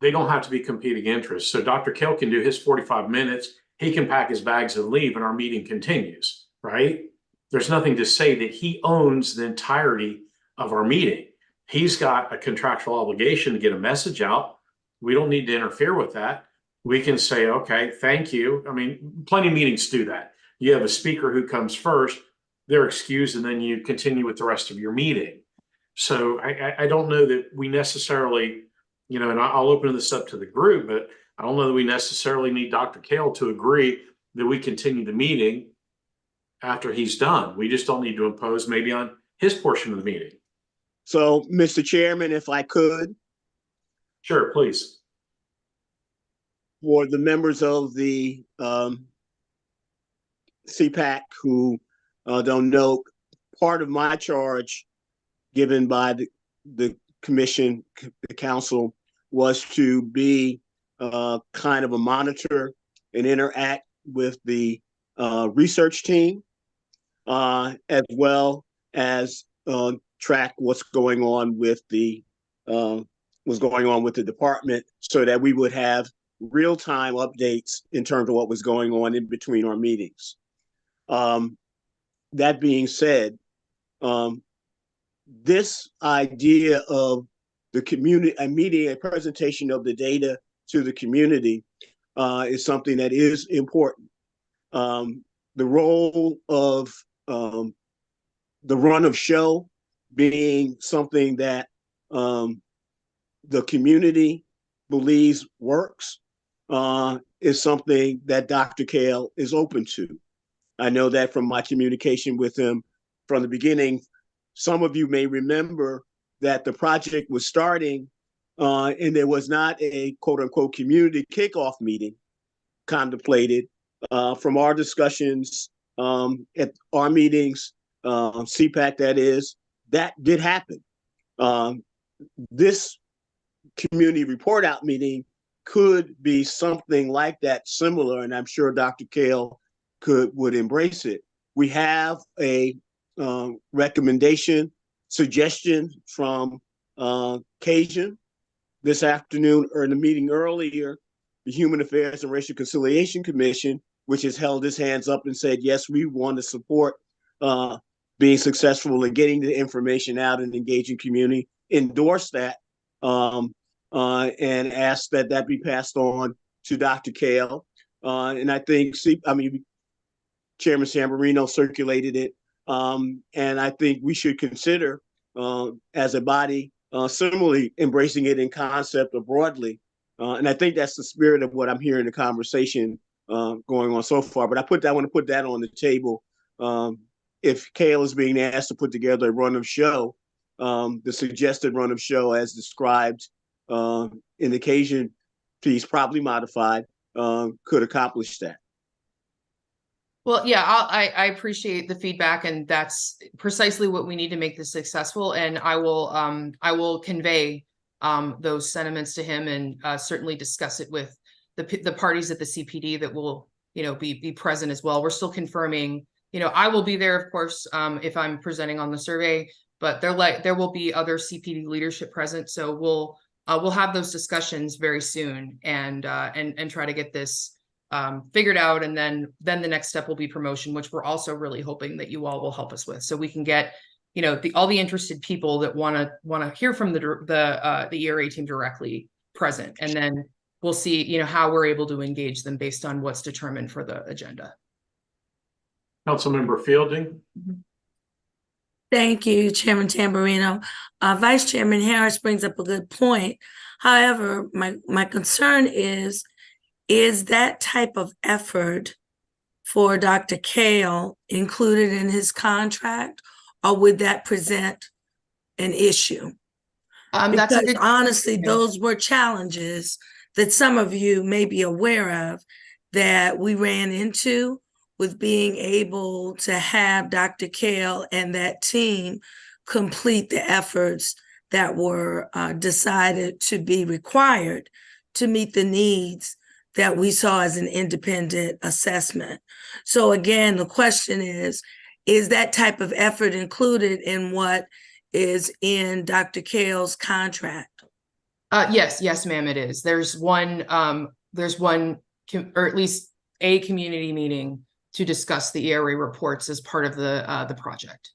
they don't have to be competing interests. So Dr. Kale can do his 45 minutes, he can pack his bags and leave, and our meeting continues, right? There's nothing to say that he owns the entirety of our meeting. He's got a contractual obligation to get a message out. We don't need to interfere with that. We can say, okay, thank you. I mean, plenty of meetings do that. You have a speaker who comes first, they're excused, and then you continue with the rest of your meeting. So I don't know that we necessarily, and I'll open this up to the group, but I don't know that we necessarily need Dr. Kale to agree that we continue the meeting after he's done. We just don't need to impose maybe on his portion of the meeting. So, Mr. Chairman, if I could, Sure, please. For the members of the CPAC who don't know, part of my charge given by the commission, the council, was to be kind of a monitor and interact with the research team, as well as track what's going on with the department, so that we would have real-time updates in terms of what was going on in between our meetings. That being said, this idea of the community, a presentation of the data to the community, is something that is important. The role of the run of show being something that the community believes works, is something that Dr. Kale is open to. I know that from my communication with him from the beginning. Some of you may remember that the project was starting and there was not a quote unquote community kickoff meeting contemplated. From our discussions at our meetings, CPAC that is, that did happen. This community report out meeting could be something like that, similar, and I'm sure Dr. Kale would embrace it. We have a suggestion from Cajun this afternoon, or in the meeting earlier, the Human Affairs and Racial Conciliation Commission, which has held its hands up and said, yes, we want to support being successful in getting the information out and engaging community, endorse that, and ask that that be passed on to Dr. Kale. And I think, Chairman Sammarino circulated it. And I think we should consider, as a body, similarly embracing it in concept or broadly. And I think that's the spirit of what I'm hearing the conversation going on so far. But I want to put that on the table. If Kale is being asked to put together a run of show, the suggested run of show as described in the Cajun piece, probably modified, could accomplish that. Well, yeah, I appreciate the feedback, and that's precisely what we need to make this successful. And I will convey those sentiments to him, and certainly discuss it with the parties at the CPD that will, be present as well. We're still confirming. I will be there, of course, if I'm presenting on the survey, but there will be other CPD leadership present. So we'll have those discussions very soon, and try to get this figured out, and then the next step will be promotion, which we're also really hoping that you all will help us with, so we can get all the interested people that want to hear from the ERA team directly present, and then we'll see how we're able to engage them based on what's determined for the agenda. Councilmember Fielding. Thank you, Chairman Tamburino. Vice Chairman Harris brings up a good point. However, my concern is that type of effort for Dr. Kale included in his contract, or would that present an issue? Because honestly, those were challenges that some of you may be aware of that we ran into with being able to have Dr. Kale and that team complete the efforts that were decided to be required to meet the needs that we saw as an independent assessment. So again, the question is that type of effort included in what is in Dr. Kale's contract? Yes, ma'am, it is. There's one, or at least a community meeting to discuss the ERA reports as part of the project.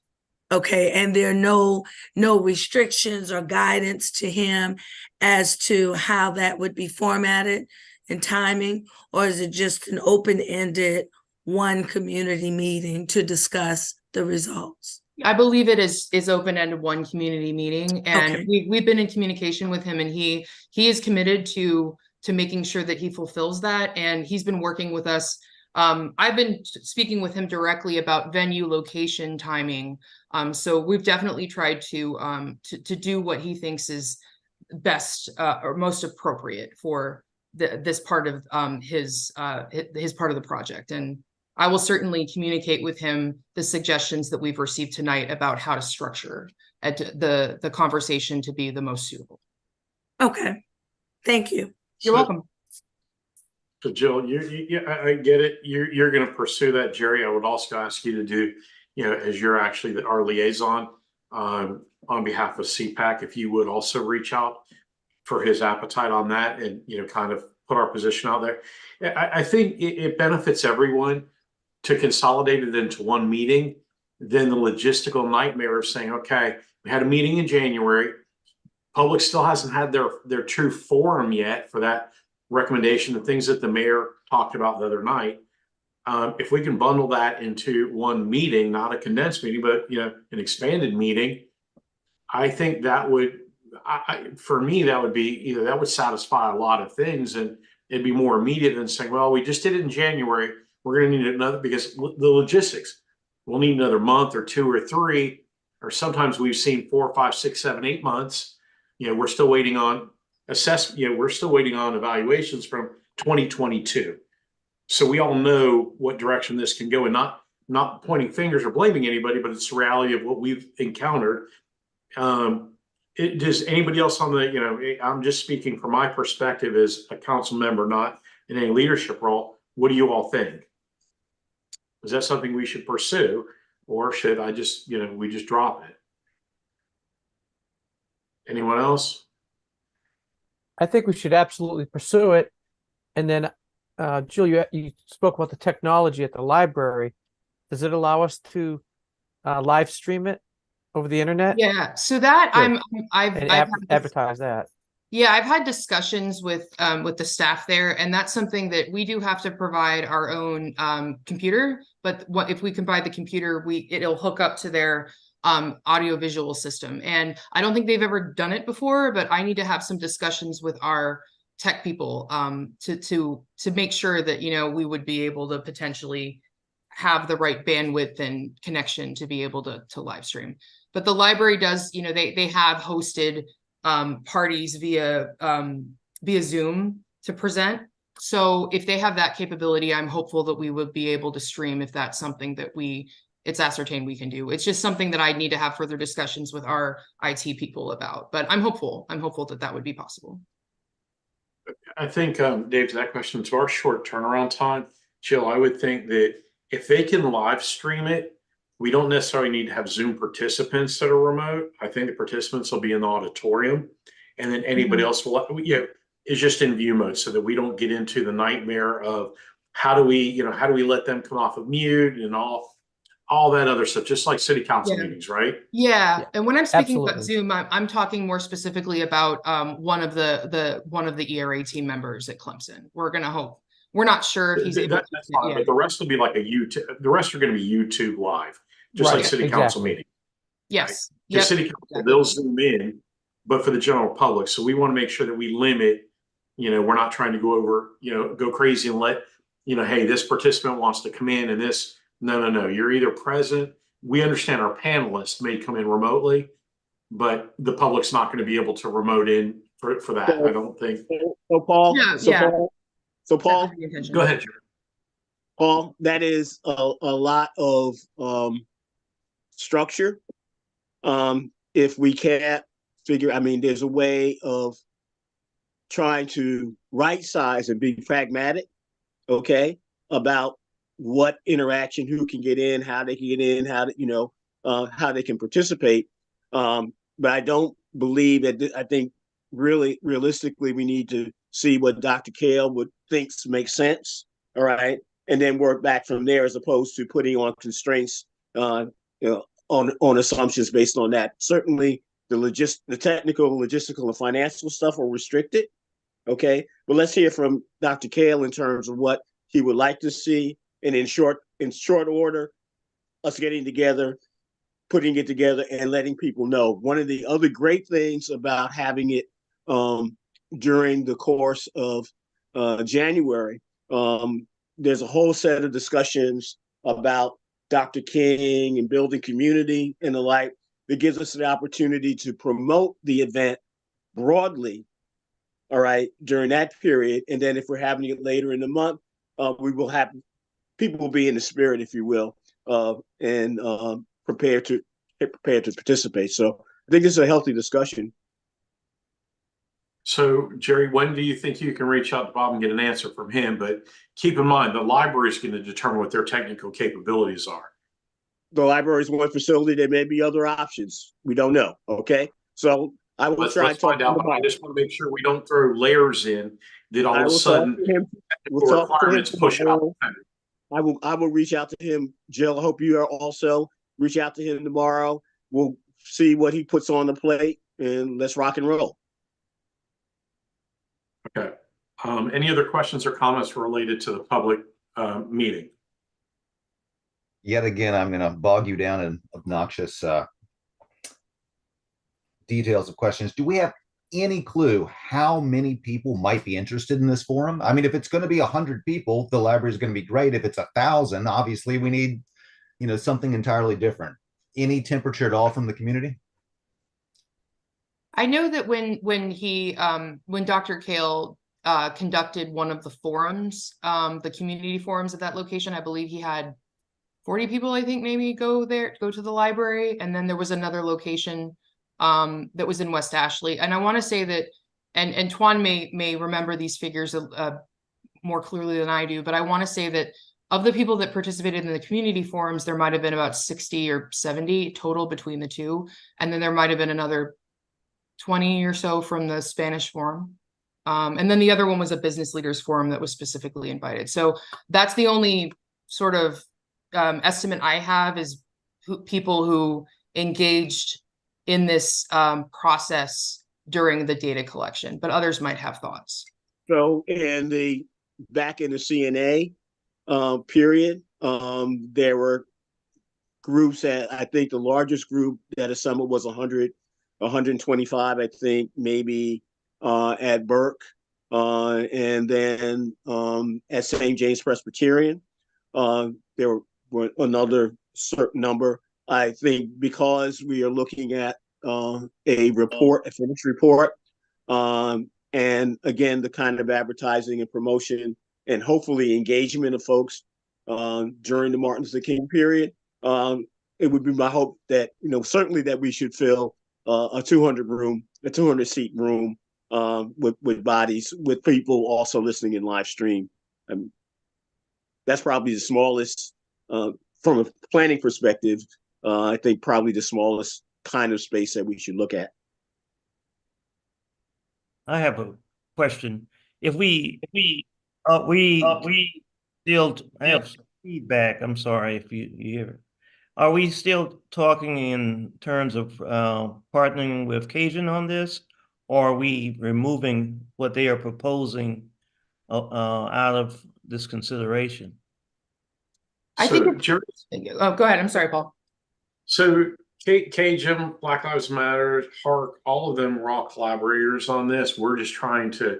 Okay, and there are no restrictions or guidance to him as to how that would be formatted and timing, or is it just an open-ended one community meeting to discuss the results? I believe it is open-ended one community meeting, and okay. We've been in communication with him, and he is committed to making sure that he fulfills that, and he's been working with us. I've been speaking with him directly about venue, location, timing. So we've definitely tried to do what he thinks is best or most appropriate for this part of his part of the project. And I will certainly communicate with him the suggestions that we've received tonight about how to structure the conversation to be the most suitable. Okay, thank you. You're welcome. So Jill, I get it. You're going to pursue that, Jerry. I would also ask you to do, as you're actually our liaison on behalf of CPAC, if you would also reach out for his appetite on that and, kind of put our position out there. I think it benefits everyone to consolidate it into one meeting than the logistical nightmare of saying, okay, we had a meeting in January. Public still hasn't had their true forum yet for that recommendation, the things that the mayor talked about the other night. If we can bundle that into one meeting, not a condensed meeting, but an expanded meeting, I think that would, for me, that would be that would satisfy a lot of things, and it'd be more immediate than saying, well, we just did it in January. We're going to need another, because the logistics, we'll need another month or 2 or 3, or sometimes we've seen 4, 5, 6, 7, 8 months. We're still waiting on we're still waiting on evaluations from 2022. So we all know what direction this can go, and not pointing fingers or blaming anybody, but it's the reality of what we've encountered. Does anybody else on the, I'm just speaking from my perspective as a council member, not in any leadership role. What do you all think? Is that something we should pursue, or should I just, we just drop it? Anyone else? I think we should absolutely pursue it. And then, Jill, you spoke about the technology at the library. Does it allow us to live stream it over the internet? Yeah, so that Good. I've advertise that. Yeah, I've had discussions with the staff there, and that's something that we do have to provide our own computer. But if we can buy the computer, it'll hook up to their audiovisual system. And I don't think they've ever done it before, but I need to have some discussions with our tech people to make sure that we would be able to potentially have the right bandwidth and connection to be able to live stream. But the library does, they have hosted parties via Zoom to present. So if they have that capability, I'm hopeful that we would be able to stream if that's something that it's ascertained we can do. It's just something that I need to have further discussions with our IT people about, but I'm hopeful that would be possible. I think, Dave, to that question, to our short turnaround time, Jill, I would think that if they can live stream it, we don't necessarily need to have Zoom participants that are remote. I think the participants will be in the auditorium, and then anybody else will, is just in view mode, so that we don't get into the nightmare of how do we let them come off of mute and all that other stuff, just like city council meetings, right? Yeah. And when I'm speaking about Zoom, I'm talking more specifically about one of the ERA team members at Clemson. We're not sure if he's able to. That's fine, but the rest will be like a YouTube. The rest are going to be YouTube live, just like city council meeting. Yes. The city council, they'll zoom in, but for the general public. So we want to make sure that we limit, we're not trying to go over, go crazy and let, hey, this participant wants to come in and this. No. You're either present. We understand our panelists may come in remotely, but the public's not going to be able to remote in for that. I don't think. So Paul, Paul, go ahead, Jerry. Paul, that is a lot of structure. If we can't figure, there's a way of trying to right size and be pragmatic, about what interaction, who can get in, how they can get in, how they can participate. But I don't believe that. I think realistically, we need to see what Dr. Kale thinks makes sense. All right. And then work back from there, as opposed to putting on constraints, on assumptions based on that. Certainly the technical, logistical, and financial stuff are restricted. Okay. But let's hear from Dr. Kale in terms of what he would like to see. And in short order, us getting together, putting it together, and letting people know. One of the other great things about having it during the course of January, there's a whole set of discussions about Dr. King and building community and the like that gives us the opportunity to promote the event broadly, all right, during that period. And then if we're having it later in the month, we will have people will be in the spirit, if you will, and prepared to participate. So I think this is a healthy discussion. So, Jerry, when do you think you can reach out to Bob and get an answer from him? But keep in mind, the library is going to determine what their technical capabilities are. The library is one facility. There may be other options. We don't know. Okay. So I will try Let's find out. But I just want to make sure we don't throw layers in that all of a sudden requirements push out. I will reach out to him. Jill, I hope you are also reach out to him tomorrow. We'll see what he puts on the plate and let's rock and roll. Okay. Any other questions or comments related to the public meeting? Yet again, I'm going to bog you down in obnoxious details of questions. Do we have any clue how many people might be interested in this forum? I mean, if it's going to be 100 people, the library is going to be great. If it's 1,000, obviously we need, something entirely different. Any temperature at all from the community? I know that when Dr. Kale conducted one of the forums, the community forums at that location, I believe he had 40 people, I think, maybe go to the library. And then there was another location that was in West Ashley. And I want to say that, and Tuan may remember these figures more clearly than I do, but I want to say that of the people that participated in the community forums, there might have been about 60 or 70 total between the two. And then there might have been another 20 or so from the Spanish forum. And then the other one was a business leaders forum that was specifically invited. So that's the only sort of estimate I have is people who engaged in this process during the data collection, but others might have thoughts. So back in the CNA period, there were groups that I think the largest group that assembled was 100, 125, I think, maybe at Burke, and then at St. James Presbyterian, there were another certain number. I think because we are looking at a finished report, and again, the kind of advertising and promotion and hopefully engagement of folks during the Martin Luther King period, it would be my hope that, certainly that we should fill a 200 seat room with bodies, with people also listening in live stream. That's probably the smallest, from a planning perspective, I think probably the smallest kind of space that we should look at. I have a question. If we still have some feedback, I'm sorry if you hear it. Are we still talking in terms of partnering with Cajun on this, or are we removing what they are proposing out of this consideration? I think go ahead. I'm sorry, Paul. So Cajun, Black Lives Matter, Hark, all of them were all collaborators on this. We're just trying to,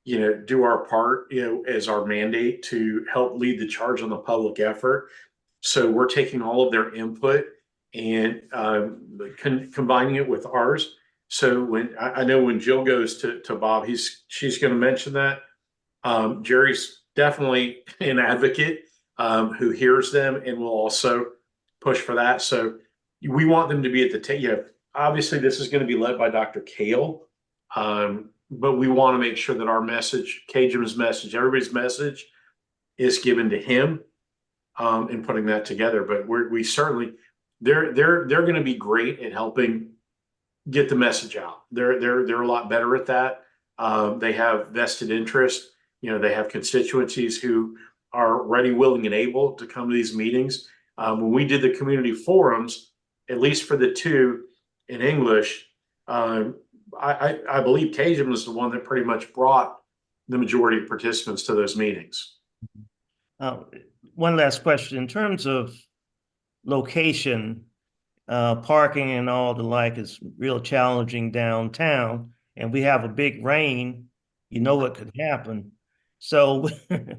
do our part, as our mandate to help lead the charge on the public effort. So we're taking all of their input and combining it with ours. So when I know when Jill goes to Bob, she's going to mention that. Jerry's definitely an advocate who hears them and will also push for that. So we want them to be at the table. Obviously this is going to be led by Dr. Kale, but we want to make sure that our message, Cajun's message, everybody's message is given to him. In putting that together, but we certainly they're going to be great at helping get the message out. They're a lot better at that. They have vested interest. They have constituencies who are ready, willing, and able to come to these meetings. When we did the community forums, at least for the two in English, I believe Cajun was the one that pretty much brought the majority of participants to those meetings. One last question. In terms of location, parking and all the like is real challenging downtown, and we have a big rain, what could happen. So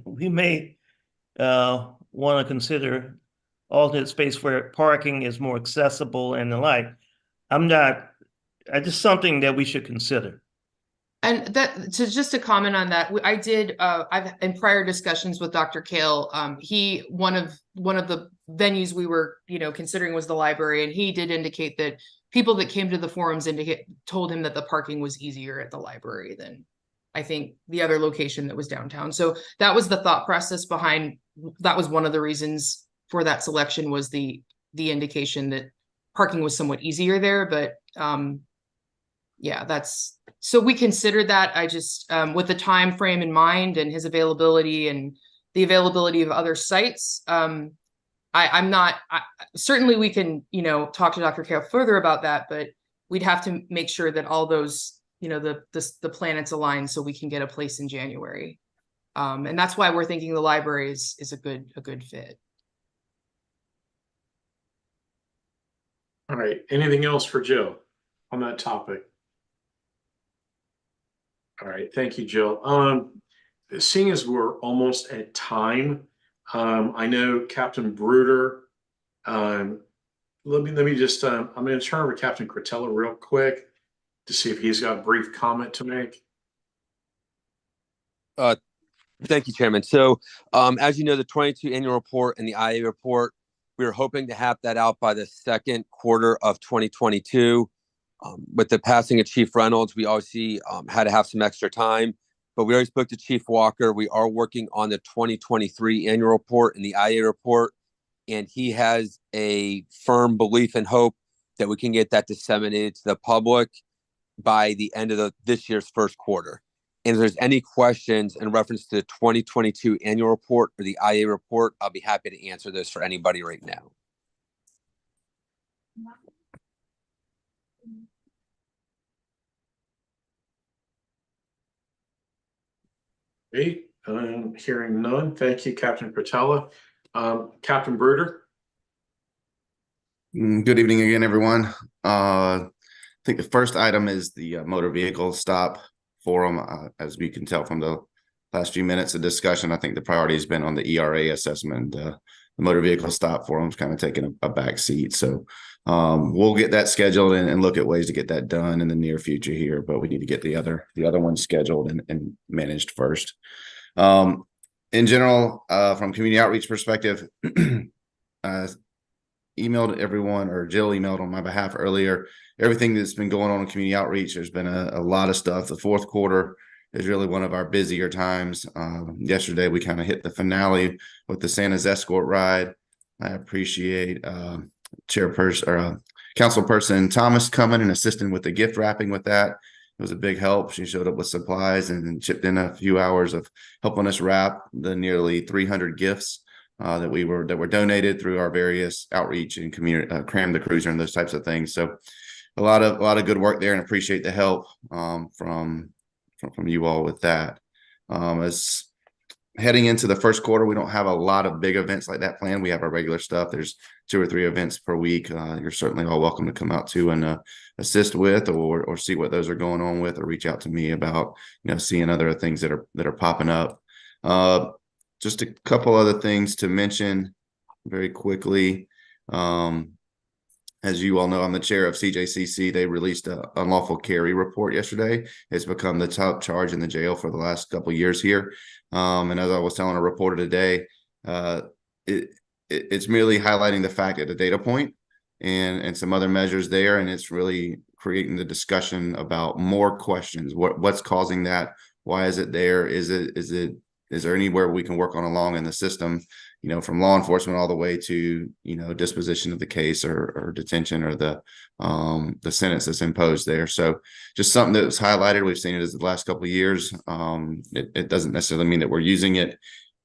we may want to consider alternate space where parking is more accessible and the like. Just something that we should consider. And that, to just to comment on that, I did, I've, in prior discussions with Dr. Kale, one of the venues we were, considering was the library, and he did indicate that people that came to the forums told him that the parking was easier at the library than I think the other location that was downtown. So that was the thought process behind, that was one of the reasons for that selection, was the indication that parking was somewhat easier there, but yeah, so we considered that. I just, with the time frame in mind and his availability and the availability of other sites, certainly we can, talk to Dr. Kale further about that, but we'd have to make sure that all those, the planets align so we can get a place in January. And that's why we're thinking the library is a good fit. All right. Anything else for Jill on that topic? All right. Thank you, Jill. Seeing as we're almost at time, I know Captain Bruder, let me just, I'm going to turn over to Captain Cretella real quick to see if he's got a brief comment to make. Thank you, Chairman. So, as you know, the 22 annual report and the IA report, we were hoping to have that out by the second quarter of 2022. With the passing of Chief Reynolds, we obviously had to have some extra time, but we already spoke to Chief Walker. We are working on the 2023 annual report and the IA report, and he has a firm belief and hope that we can get that disseminated to the public by the end of this year's first quarter. And if there's any questions in reference to the 2022 annual report or the IA report, I'll be happy to answer this for anybody right now. Great. Hearing none. Thank you, Captain Cretella. Captain Bruder. Good evening again, everyone. I think the first item is the motor vehicle stop forum. As we can tell from the last few minutes of discussion, I think the priority has been on the ERA assessment. The motor vehicle stop forum is kind of taking a back seat. So we'll get that scheduled and look at ways to get that done in the near future here, but we need to get the other ones scheduled and managed first. In general, from community outreach perspective, emailed everyone, or Jill emailed on my behalf earlier, everything that's been going on in community outreach. There's been a lot of stuff. The fourth quarter is really one of our busier times. Yesterday, we kind of hit the finale with the Santa's escort ride. I appreciate Councilperson Thomas coming and assisting with the gift wrapping with that. It was a big help. She showed up with supplies and chipped in a few hours of helping us wrap the nearly 300 gifts that were donated through our various outreach and community, Cram the Cruiser and those types of things. So a lot of good work there, and appreciate the help from you all with that. As heading into the first quarter, we don't have a lot of big events like that planned. We have our regular stuff. There's 2 or 3 events per week. You're certainly all welcome to come out to and assist with, or see what those are going on with, or reach out to me about seeing other things that are popping up. Just a couple other things to mention very quickly. As you all know, I'm the chair of CJCC. They released an unlawful carry report yesterday. It's become the top charge in the jail for the last couple of years here. And as I was telling a reporter today, it's merely highlighting the fact at a data point and some other measures there, and it's really creating the discussion about more questions. What's causing that? Why is it there? Is there anywhere we can work on along in the system, from law enforcement all the way to, disposition of the case or detention or the sentence that's imposed there. So just something that was highlighted. We've seen it as the last couple of years. It doesn't necessarily mean that we're using it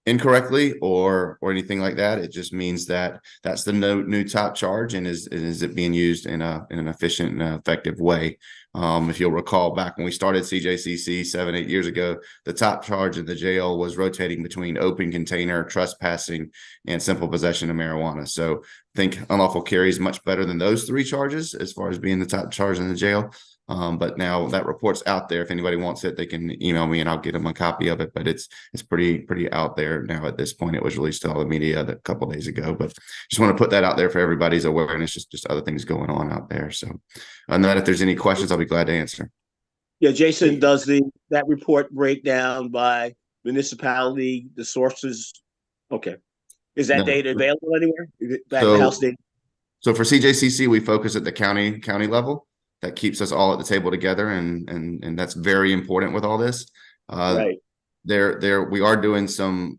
incorrectly or anything like that. It just means that that's the new top charge, and is it being used in an efficient and effective way. If you'll recall, back when we started CJCC 7-8 years ago, the top charge in the jail was rotating between open container, trespassing, and simple possession of marijuana. So I think unlawful carry is much better than those 3 charges as far as being the top charge in the jail. But now that report's out there. If anybody wants it, they can email me and I'll get them a copy of it. But it's pretty out there now at this point. It was released to all the media a couple of days ago. But just want to put that out there for everybody's awareness. Just other things going on out there. So on that, if there's any questions, I'll be glad to answer. Yeah, Jason does that report breakdown by municipality, the sources. Okay. Is that No. data available anywhere? Is it back So- to house data? So for CJCC, we focus at the county level. That keeps us all at the table together, and that's very important with all this. Right. We are doing some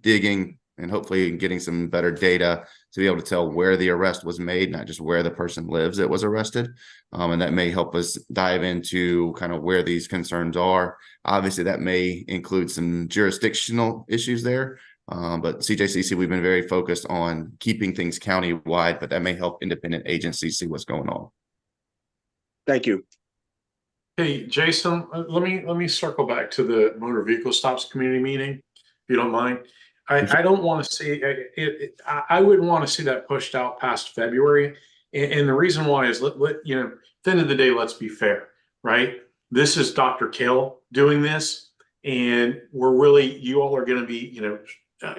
digging and hopefully getting some better data to be able to tell where the arrest was made, not just where the person lives that was arrested. And that may help us dive into kind of where these concerns are. Obviously, that may include some jurisdictional issues there. But CJCC, we've been very focused on keeping things county-wide, but that may help independent agencies see what's going on. Thank you. Hey, Jason, let me circle back to the motor vehicle stops community meeting, if you don't mind. I don't want to see it. I wouldn't want to see that pushed out past February. And the reason why is at the end of the day, let's be fair, right? This is Dr. Kill doing this, and you all are going to be,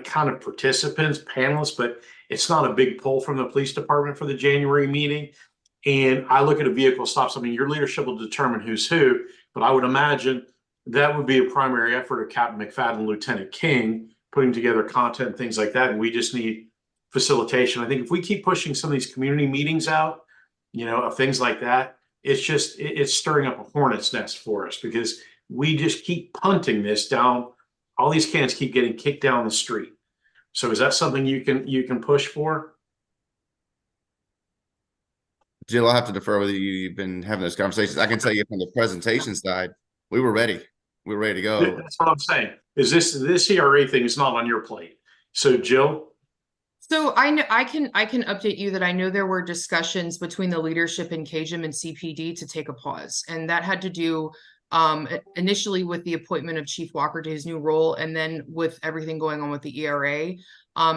kind of participants, panelists, but it's not a big pull from the police department for the January meeting. And I look at a vehicle stops. I mean, your leadership will determine who's who, but I would imagine that would be a primary effort of Captain McFadden and Lieutenant King, putting together content and things like that. And we just need facilitation. I think if we keep pushing some of these community meetings out, of things like that, it's stirring up a hornet's nest for us, because we just keep punting this down. All these cans keep getting kicked down the street. So is that something you can push for? Jill, I'll have to defer with you. You've been having those conversations. I can tell you from the presentation side, we were ready. We were ready to go. That's what I'm saying. Is this ERA thing is not on your plate? So Jill? So I know I can update you that I know there were discussions between the leadership in KJM and CPD to take a pause, and that had to do initially with the appointment of Chief Walker to his new role, and then with everything going on with the ERA.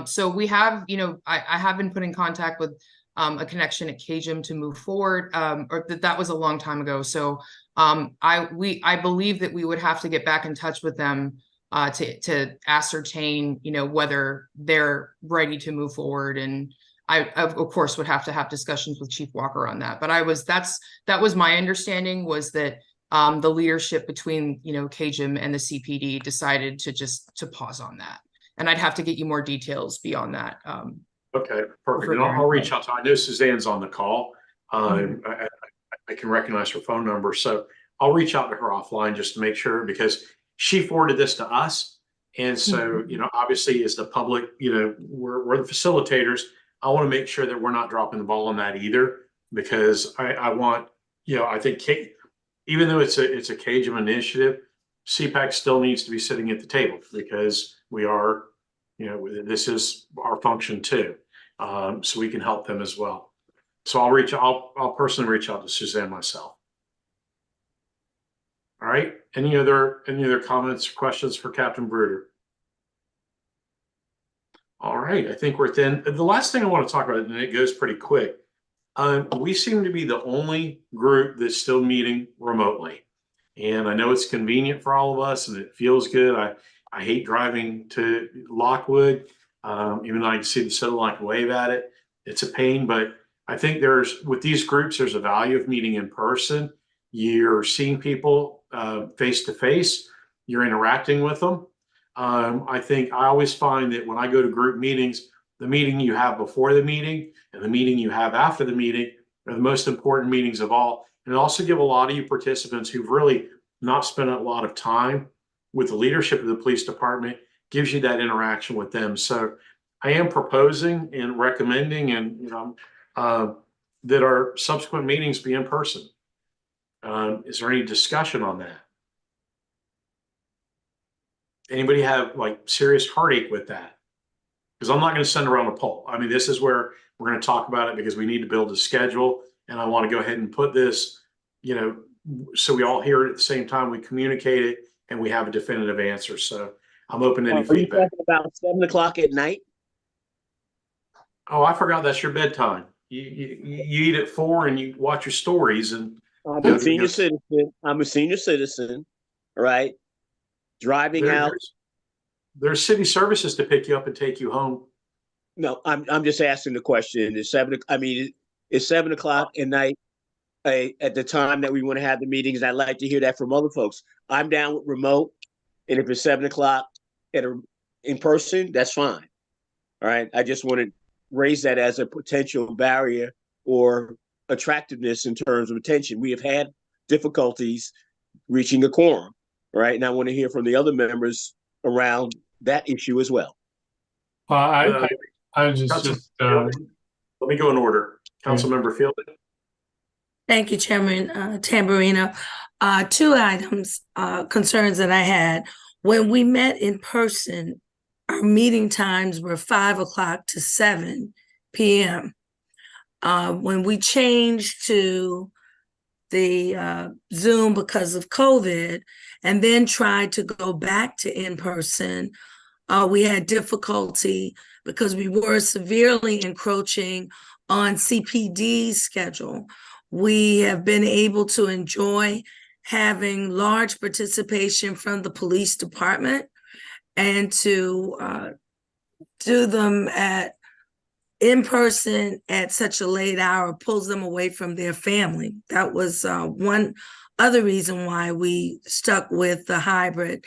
So we have, I have been put in contact with a connection at KJM to move forward, or that was a long time ago. So I believe that we would have to get back in touch with them to ascertain, whether they're ready to move forward. And I, of course, would have to have discussions with Chief Walker on that. But that was my understanding, was that the leadership between, KJM and the CPD decided to pause on that. And I'd have to get you more details beyond that. Okay, perfect. And I'll reach out to, I know Suzanne's on the call. I can recognize her phone number. So I'll reach out to her offline just to make sure, because she forwarded this to us. And so, obviously as the public, we're the facilitators. I want to make sure that we're not dropping the ball on that either, because I want, I think even though it's a KJM initiative, CPAC still needs to be sitting at the table, because we are, this is our function too. So we can help them as well. So I'll personally reach out to Suzanne myself. All right. Any other comments or questions for Captain Bruder? All right. I think we're then. The last thing I want to talk about, and it goes pretty quick. We seem to be the only group that's still meeting remotely. And I know it's convenient for all of us and it feels good. I hate driving to Lockwood. Even though I can see the satellite wave at it, it's a pain. But I think with these groups, there's a value of meeting in person. You're seeing people face to face. You're interacting with them. I think I always find that when I go to group meetings, the meeting you have before the meeting and the meeting you have after the meeting are the most important meetings of all. And also give a lot of you participants who've really not spent a lot of time with the leadership of the police department, gives you that interaction with them. So I am proposing and recommending, and that our subsequent meetings be in person. Is there any discussion on that? Anybody have serious heartache with that? Because I'm not going to send around a poll. I mean, this is where we're going to talk about it, because we need to build a schedule, and I want to go ahead and put this, so we all hear it at the same time, we communicate it, and we have a definitive answer. So I'm open to any feedback. Are you talking about 7 o'clock at night? Oh, I forgot that's your bedtime. You eat at 4 and you watch your stories. And I'm a senior citizen. Right? Driving out. There's city services to pick you up and take you home. No, I'm just asking the question. Is 7 o'clock at night at the time that we want to have the meetings. And I'd like to hear that from other folks. I'm down with remote. And if it's 7 o'clock in person, that's fine. All right. I just want to raise that as a potential barrier or attractiveness in terms of attention. We have had difficulties reaching a quorum, right? And I want to hear from the other members around that issue as well. Well, I just let me go in order. Councilmember Fielding. Thank you, Chairman Tamburino. Two items, concerns that I had. When we met in person, our meeting times were 5 o'clock to 7 p.m. When we changed to the Zoom because of COVID and then tried to go back to in-person, we had difficulty because we were severely encroaching on CPD's schedule. We have been able to enjoy having large participation from the police department and to do them in person at such a late hour pulls them away from their family. That was one other reason why we stuck with the hybrid.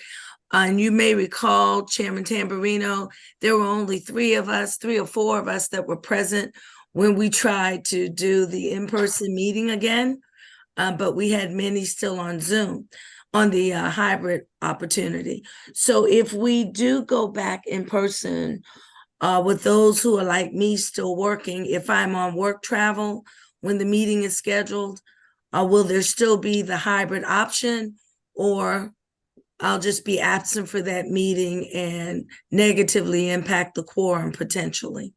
And you may recall, Chairman Tamburino, there were only 3 or 4 of us that were present when we tried to do the in-person meeting again, but we had many still on Zoom on the hybrid opportunity. So if we do go back in person with those who are like me still working, if I'm on work travel when the meeting is scheduled, will there still be the hybrid option, or I'll just be absent for that meeting and negatively impact the quorum potentially?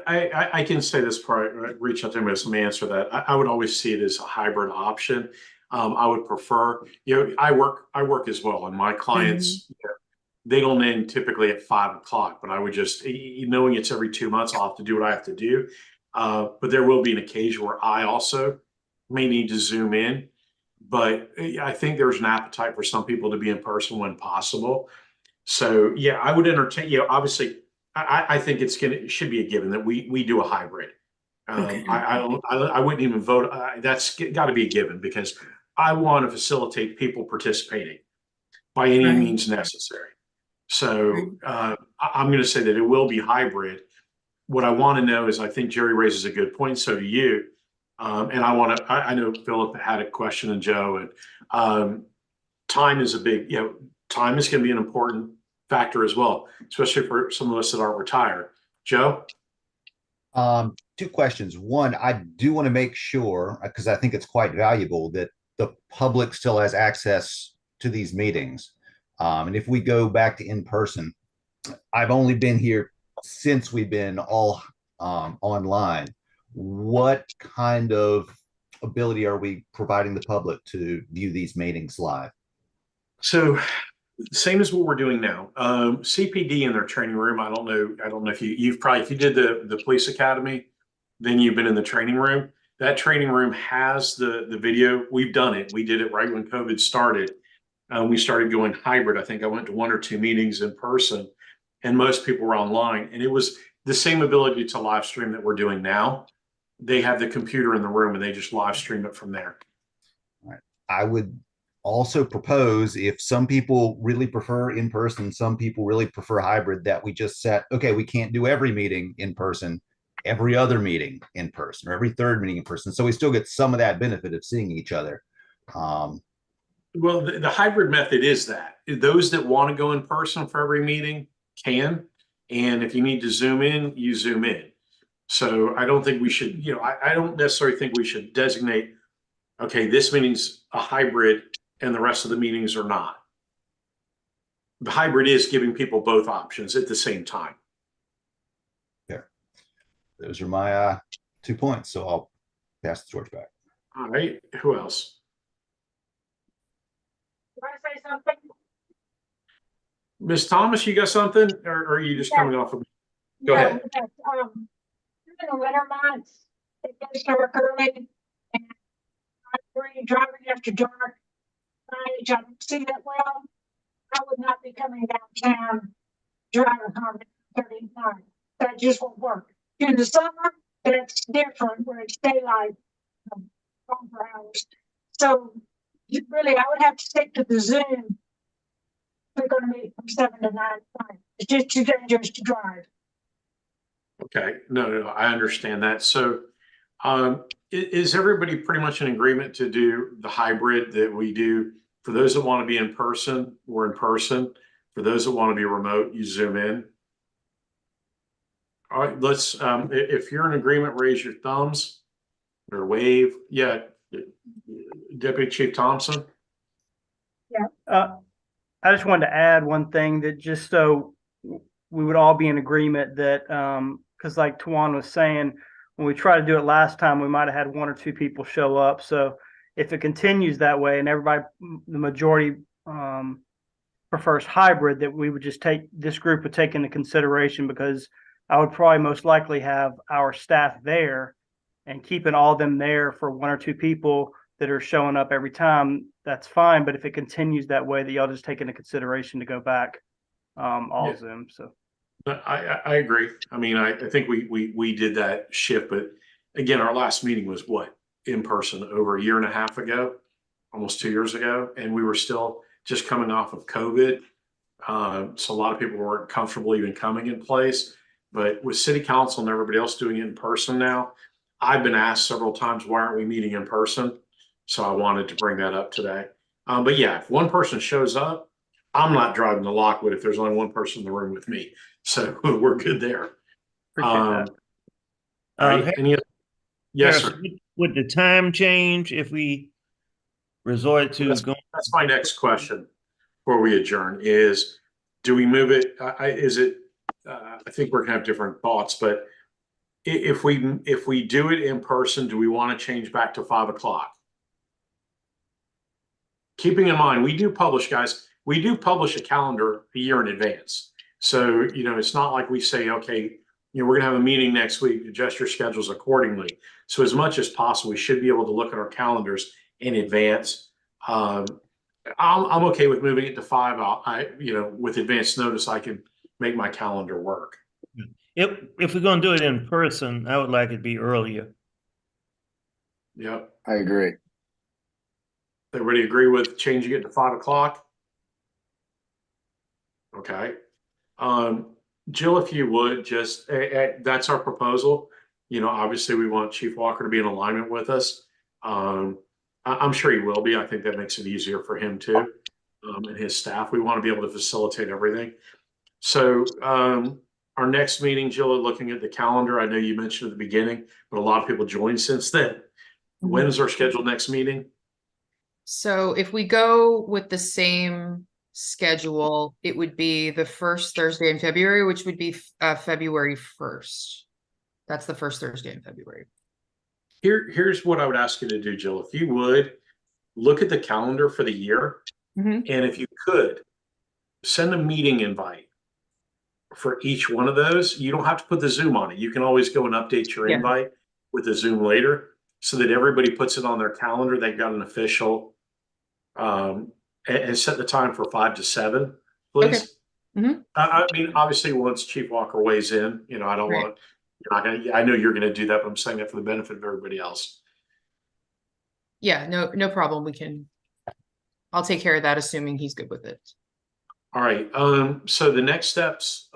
I can say this part, reach out to anybody, let me answer that. I would always see it as a hybrid option. I would prefer, I work as well, and my clients, they don't end typically at 5 o'clock, but I would just, knowing it's every 2 months, I'll have to do what I have to do. But there will be an occasion where I also may need to Zoom in, but I think there's an appetite for some people to be in person when possible. So yeah, I would entertain, obviously, I think it should be a given that we do a hybrid. Okay. I wouldn't even vote. That's got to be a given because I want to facilitate people participating by any means necessary. So I'm going to say that it will be hybrid. What I want to know is, I think Jerry raises a good point. So do you. And I know Philip had a question, and Joe, and time is a big, time is going to be an important factor as well, especially for some of us that aren't retired. Joe? 2 questions. One, I do want to make sure, because I think it's quite valuable, that the public still has access to these meetings. And if we go back to in person, I've only been here since we've been all online. What kind of ability are we providing the public to view these meetings live? So same as what we're doing now. CPD in their training room. I don't know if you've probably, if you did the police academy, then you've been in the training room. That training room has the video. We've done it. We did it right when COVID started. We started going hybrid. I think I went to 1 or 2 meetings in person, and most people were online. And it was the same ability to live stream that we're doing now. They have the computer in the room and they just live stream it from there. All right. I would also propose, if some people really prefer in person, some people really prefer hybrid, that we just set, okay, we can't do every meeting in person, every other meeting in person, or every 3rd meeting in person. So we still get some of that benefit of seeing each other. Well, the hybrid method is that those that want to go in person for every meeting can. And if you need to Zoom in, you Zoom in. So I don't think we should, I don't necessarily think we should designate, okay, this meeting's a hybrid and the rest of the meetings are not. The hybrid is giving people both options at the same time. Yeah. Those are my 2 points. So I'll pass the torch back. All right. Who else? Want to say something? Ms. Thomas, you got something? Or are you just coming off of? Go ahead. In the winter months, it gets dark early, and where you're driving after dark, I don't see that well. I would not be coming downtown driving hard at 39. That just won't work. In the summer, that's different where it's daylight. phone for hours. So really, I would have to stick to the Zoom. We're going to meet from 7 to 9. It's just too dangerous to drive. Okay, no, I understand that. So, is everybody pretty much in agreement to do the hybrid that we do? For those that want to be in person, we're in person. For those that want to be remote, you Zoom in. All right, let's, if you're in agreement, raise your thumbs or wave. Yeah, Deputy Chief Thompson. Yeah. I just wanted to add one thing that just so we would all be in agreement that, because like Tawan was saying, when we tried to do it last time, we might have had 1 or 2 people show up. So if it continues that way and everybody, the majority prefers hybrid, that we would just take, this group would take into consideration, because I would probably most likely have our staff there, and keeping all them there for 1 or 2 people that are showing up every time, that's fine. But if it continues that way, that y'all just take into consideration to go back all Zoom. So I agree. I mean, I think we did that shift, but again, our last meeting was what, in person over a year and a half ago, almost 2 years ago, and we were still just coming off of COVID. So a lot of people weren't comfortable even coming in place. But with city council and everybody else doing it in person now, I've been asked several times, why aren't we meeting in person? So I wanted to bring that up today. But yeah, if one person shows up, I'm not driving to Lockwood if there's only one person in the room with me. So we're good there. appreciate that. Yes, sir. Would the time change if we resort to that's my next question before we adjourn is, do we move it? I think we're gonna have different thoughts, but if we do it in person, do we want to change back to 5 o'clock? Keeping in mind, we do publish a calendar a year in advance. So, it's not like we say, okay, we're gonna have a meeting next week, adjust your schedules accordingly. So as much as possible, we should be able to look at our calendars in advance. I'm okay with moving it to 5. With advance notice, I can make my calendar work. If we're gonna do it in person, I would like it to be earlier. Yep. I agree. Everybody agree with changing it to 5 o'clock? Okay. Jill, if you would just, that's our proposal. Obviously we want Chief Walker to be in alignment with us. I'm sure he will be. I think that makes it easier for him too, and his staff. We want to be able to facilitate everything. So, our next meeting, Jill, looking at the calendar, I know you mentioned at the beginning, but a lot of people joined since then. Mm-hmm. When is our scheduled next meeting? So if we go with the same schedule, it would be the first Thursday in February, which would be February 1st. That's the first Thursday in February. Here's what I would ask you to do, Jill. If you would look at the calendar for the year, and if you could send a meeting invite for each one of those. You don't have to put the Zoom on it. You can always go and update your invite with the Zoom later, so that everybody puts it on their calendar. They've got an official, and set the time for 5 to 7, please. Okay. I mean, obviously, once Chief Walker weighs in, I don't want to. I know you're going to do that, but I'm saying that for the benefit of everybody else. Yeah, no problem. I'll take care of that, assuming he's good with it. All right. So the next steps,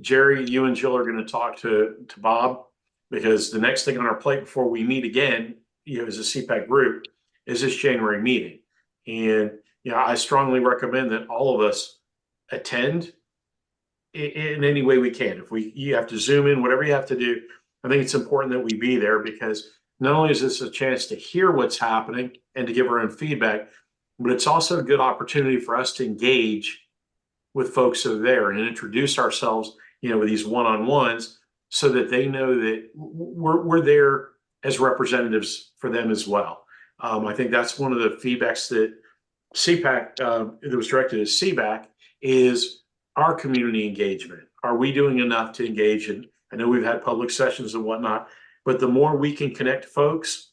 Jerry, you and Jill are going to talk to Bob, because the next thing on our plate before we meet again, as a CPAC group, is this January meeting. And, I strongly recommend that all of us attend in any way we can. If you have to Zoom in, whatever you have to do, I think it's important that we be there, because not only is this a chance to hear what's happening and to give our own feedback, but it's also a good opportunity for us to engage with folks that are there and introduce ourselves, with these one-on-ones, so that they know that we're there as representatives for them as well. I think that's one of the feedbacks that CPAC, that was directed at CBAC, is our community engagement. Are we doing enough to engage? And I know we've had public sessions and whatnot, but the more we can connect folks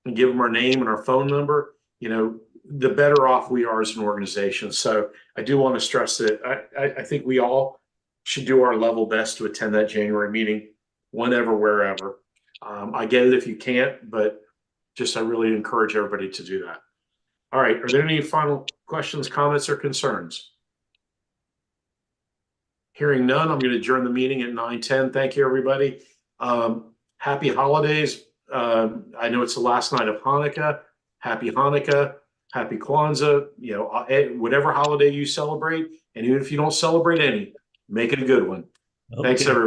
and give them our name and our phone number, the better off we are as an organization. So I do want to stress that I think we all should do our level best to attend that January meeting, whenever, wherever. I get it if you can't, but I really encourage everybody to do that. All right. Are there any final questions, comments, or concerns? Hearing none, I'm going to adjourn the meeting at 9:10. Thank you, everybody. Happy holidays. I know it's the last night of Hanukkah. Happy Hanukkah. Happy Kwanzaa. Whatever holiday you celebrate, and even if you don't celebrate any, make it a good one. Thanks, everybody.